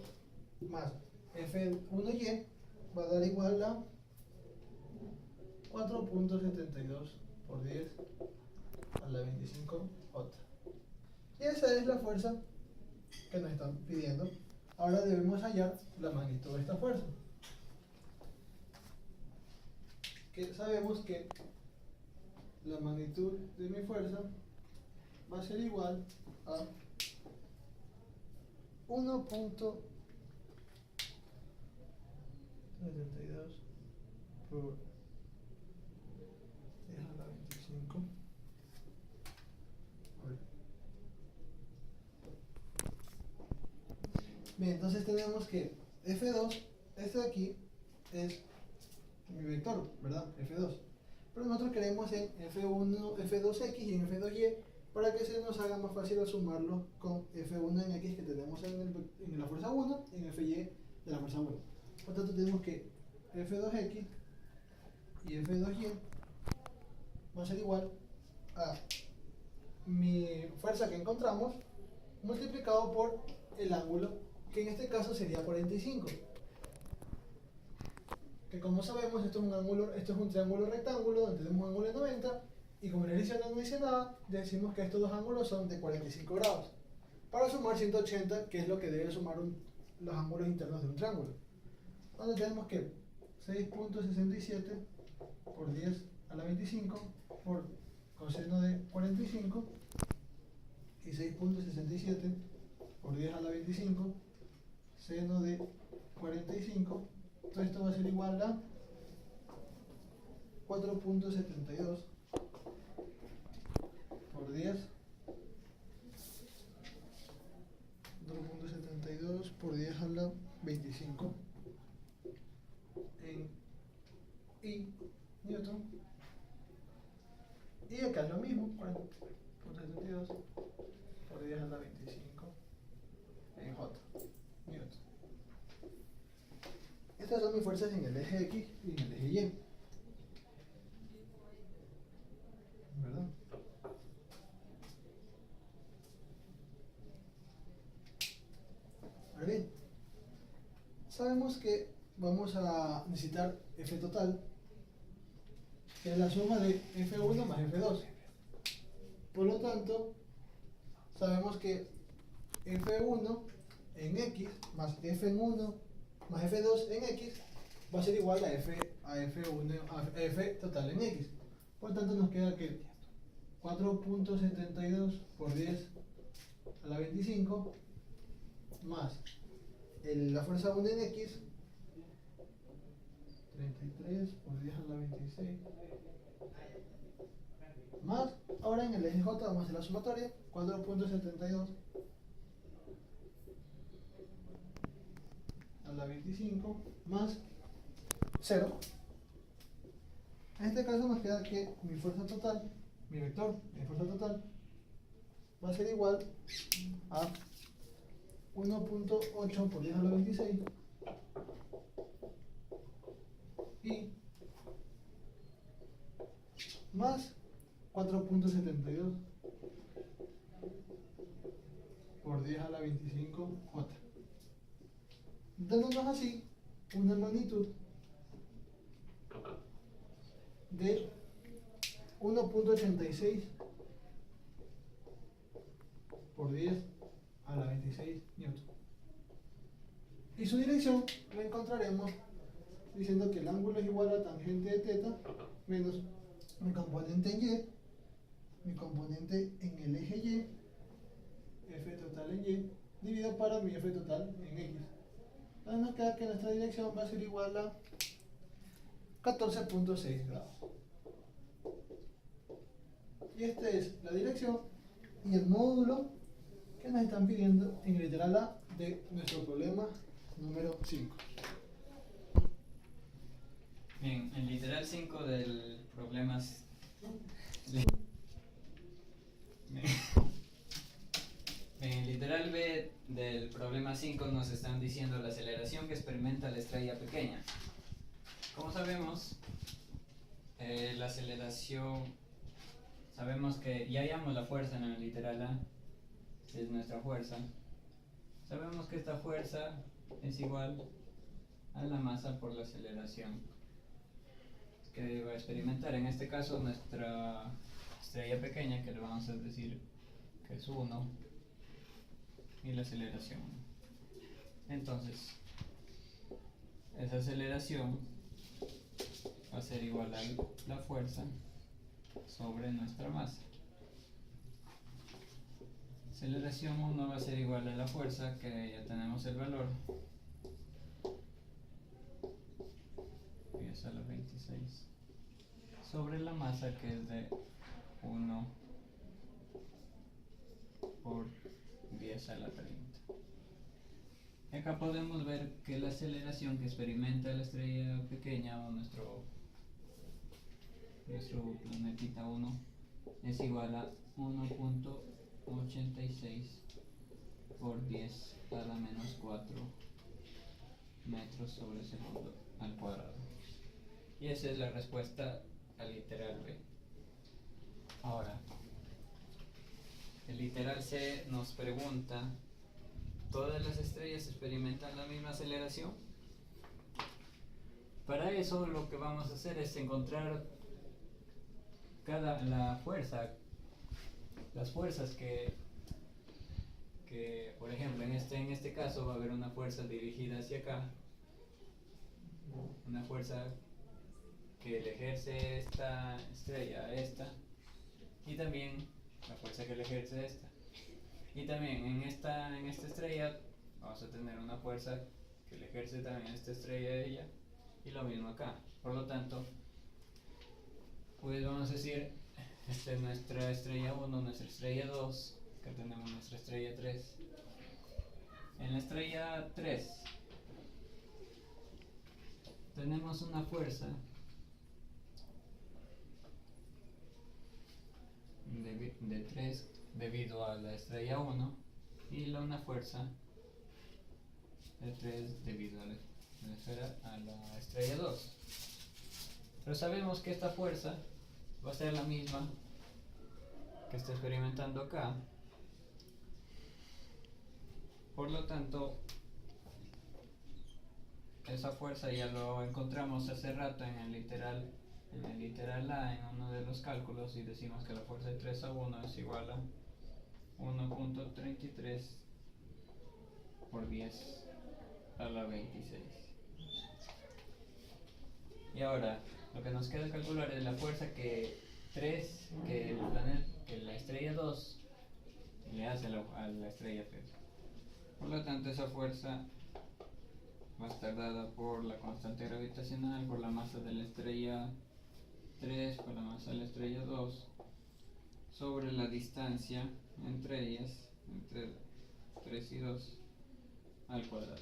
más f1y va a dar igual a 4.72 por 10 a la 25 otra. Y esa es la fuerza que nos están pidiendo. Ahora debemos hallar la magnitud de esta fuerza. Que sabemos que la magnitud de mi fuerza va a ser igual a 1.72 por 10 a la 25. Bien, entonces tenemos que F2, este de aquí, es mi vector, ¿verdad? F2. Pero nosotros queremos en F1, F2x y en F2y para que se nos haga más fácil al sumarlo con F1 en x que tenemos en la fuerza 1 y en Fy de la fuerza 1. Por tanto, tenemos que F2x y F2y va a ser igual a mi fuerza que encontramos multiplicado por el ángulo, que en este caso sería 45. Que como sabemos, esto es un triángulo rectángulo donde tenemos un ángulo de 90 y como la ejercicio no dice nada, decimos que estos dos ángulos son de 45 grados para sumar 180, que es lo que debe sumar los ángulos internos de un triángulo. Donde tenemos que 6.67 por 10 a la 25 por coseno de 45 y 6.67 por 10 a la 25 seno de 45. Todo esto va a ser igual a 4.72 por 10, 4.72 por 10 a la 25 en I newton. Y acá es lo mismo, 4.72 por 10 a la 25 en J newton. Estas son mis fuerzas en el eje X y en el eje Y, ¿verdad? Ahora bien, sabemos que vamos a necesitar F total, que es la suma de F1 más F2. Por lo tanto, sabemos que F1 en X más F1 más F2 en X va a ser igual a F1 a F total en X. Por tanto, nos queda que 4.72 por 10 a la 25 más la fuerza 1 en X, 33 por 10 a la 26 más, ahora en el eje J vamos a hacer la sumatoria, 4.72 a la 25 más 0. En este caso nos queda que mi fuerza total, mi vector, mi fuerza total, va a ser igual a 1.8 por 10 a la 26 y más 4.72 por 10 a la 25 J, dándonos así una magnitud de 1.86 por 10 a la 26 newton. Y su dirección la encontraremos diciendo que el ángulo es igual a tangente de θ menos mi componente en Y, mi componente en el eje Y F total en Y, dividido para mi F total en X. Entonces nos queda que nuestra dirección va a ser igual a 14.6 grados. Y esta es la dirección y el módulo que nos están pidiendo en el literal A de nuestro problema número 5. Bien, el literal 5 del problema... En el literal B del problema 5 nos están diciendo la aceleración que experimenta la estrella pequeña. Como sabemos, la aceleración, sabemos que ya hallamos la fuerza en el literal A, es nuestra fuerza. Sabemos que esta fuerza es igual a la masa por la aceleración que va a experimentar. En este caso, nuestra estrella pequeña, que le vamos a decir que es 1, y la aceleración. Entonces, esa aceleración va a ser igual a la fuerza sobre nuestra masa. Aceleración 1 va a ser igual a la fuerza, que ya tenemos el valor, 10 a la 26, sobre la masa, que es de 1 por 10 a la 30. Acá podemos ver que la aceleración que experimenta la estrella pequeña o nuestro planetita 1 es igual a 1.86 por 10 a la menos 4 metros sobre segundo al cuadrado. Y esa es la respuesta al literal B. Ahora, el literal C nos pregunta: ¿todas las estrellas experimentan la misma aceleración? Para eso lo que vamos a hacer es encontrar las fuerzas que por ejemplo en este caso va a haber una fuerza dirigida hacia acá, una fuerza que le ejerce esta estrella a esta, y también la fuerza que le ejerce a esta. Y también en esta estrella vamos a tener una fuerza que le ejerce también a esta estrella a ella, y lo mismo acá. Por lo tanto, pues vamos a decir, esta es nuestra estrella 1, nuestra estrella 2, acá tenemos nuestra estrella 3. En la estrella 3 tenemos una fuerza de 3 debido a la estrella 1 y una fuerza de 3 debido a la estrella 2. Pero sabemos que esta fuerza va a ser la misma que está experimentando acá. Por lo tanto, esa fuerza ya lo encontramos hace rato en el literal A, en uno de los cálculos, y decimos que la fuerza de 3 a 1 es igual a 1.33 por 10 a la 26. Y ahora, lo que nos queda calcular es la fuerza que la estrella 2 le hace a la estrella 3. Por lo tanto, esa fuerza va a estar dada por la constante gravitacional, por la masa de la estrella 3, por la masa de la estrella 2, sobre la distancia entre ellas, entre 3 y 2, al cuadrado.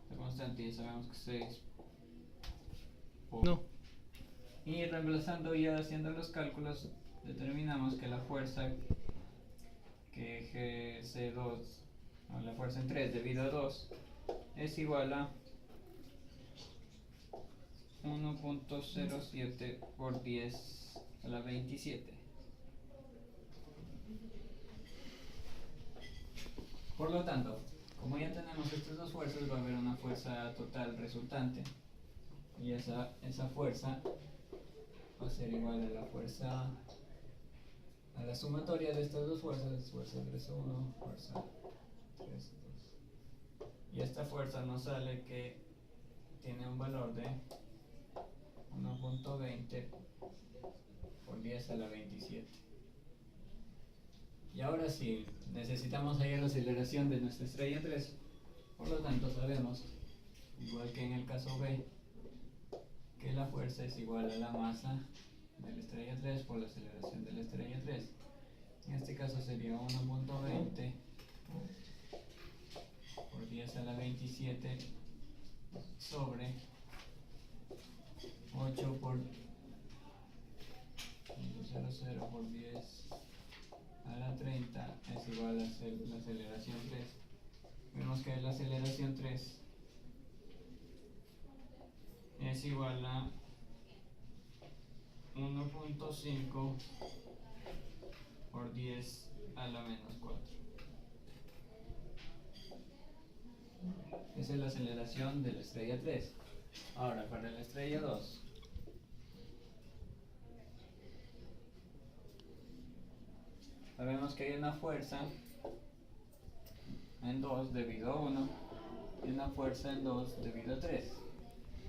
La constante ya sabemos que 6 por... No. Y reemplazando, ya haciendo los cálculos, determinamos que la fuerza que ejerce 2, o la fuerza en 3 debido a 2, es igual a 1.07 por 10 a la 27. Por lo tanto, como ya tenemos estas dos fuerzas, va a haber una fuerza total resultante, y esa fuerza va a ser igual a la fuerza, a la sumatoria de estas dos fuerzas, fuerza 3-1, fuerza 3-2. Y esta fuerza nos sale que tiene un valor de 1.20 por 10 a la 27. Y ahora sí, necesitamos hallar la aceleración de nuestra estrella 3. Por lo tanto, sabemos, igual que en el caso B, que la fuerza es igual a la masa de la estrella 3 por la aceleración de la estrella 3. En este caso sería 1.20 por 10 a la 27 sobre 8 por 0,00 por 10 a la 30 es igual a la aceleración 3. Vemos que la aceleración 3 es igual a 1.5 por 10 a la menos 4. Esa es la aceleración de la estrella 3. Ahora, para la estrella 2. Sabemos que hay una fuerza en 2 debido a 1 y una fuerza en 2 debido a 3.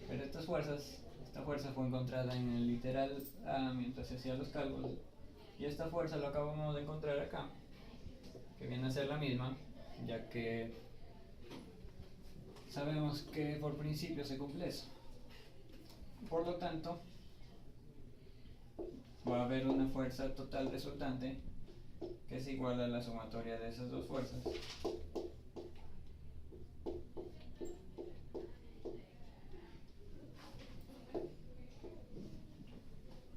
Pero esta fuerza fue encontrada en el literal mientras se hacían los cálculos. Y esta fuerza lo acabamos de encontrar acá, que viene a ser la misma, ya que sabemos que por principio se cumple eso. Por lo tanto, va a haber una fuerza total resultante que es igual a la sumatoria de esas dos fuerzas.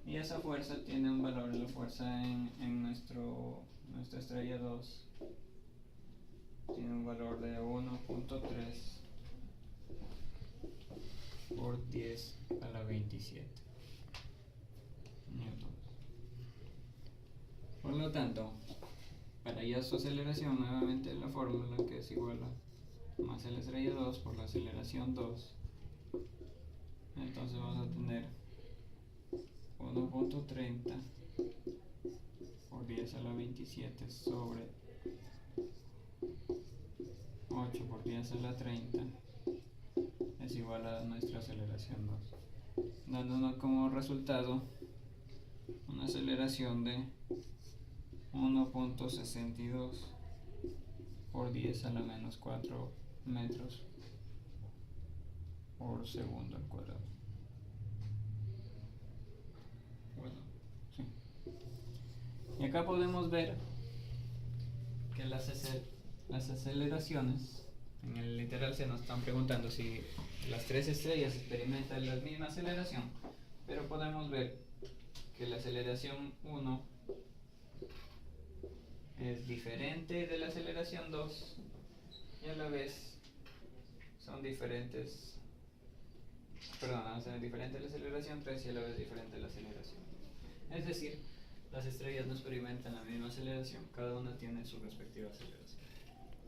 Y esa fuerza tiene un valor, la fuerza en nuestra estrella 2 tiene un valor de 1.3 por 10 a la 27 newtons. Por lo tanto, para hallar su aceleración, nuevamente la fórmula que es igual a masa de la estrella 2 por la aceleración 2, entonces vamos a tener 1.30 por 10 a la 27 sobre 8 por 10 a la 30 es igual a nuestra aceleración 2, dándonos como resultado una aceleración de 1.62 por 10 a la menos 4 metros por segundo al cuadrado. Bueno, sí. Y acá podemos ver que las aceleraciones, en el literal se nos están preguntando si las tres estrellas experimentan la misma aceleración, pero podemos ver que la aceleración 1 es diferente de la aceleración 2 y a la vez son diferentes, diferente de la aceleración 3 y a la vez diferente de la aceleración 2. Es decir, las estrellas no experimentan la misma aceleración, cada una tiene su respectiva aceleración.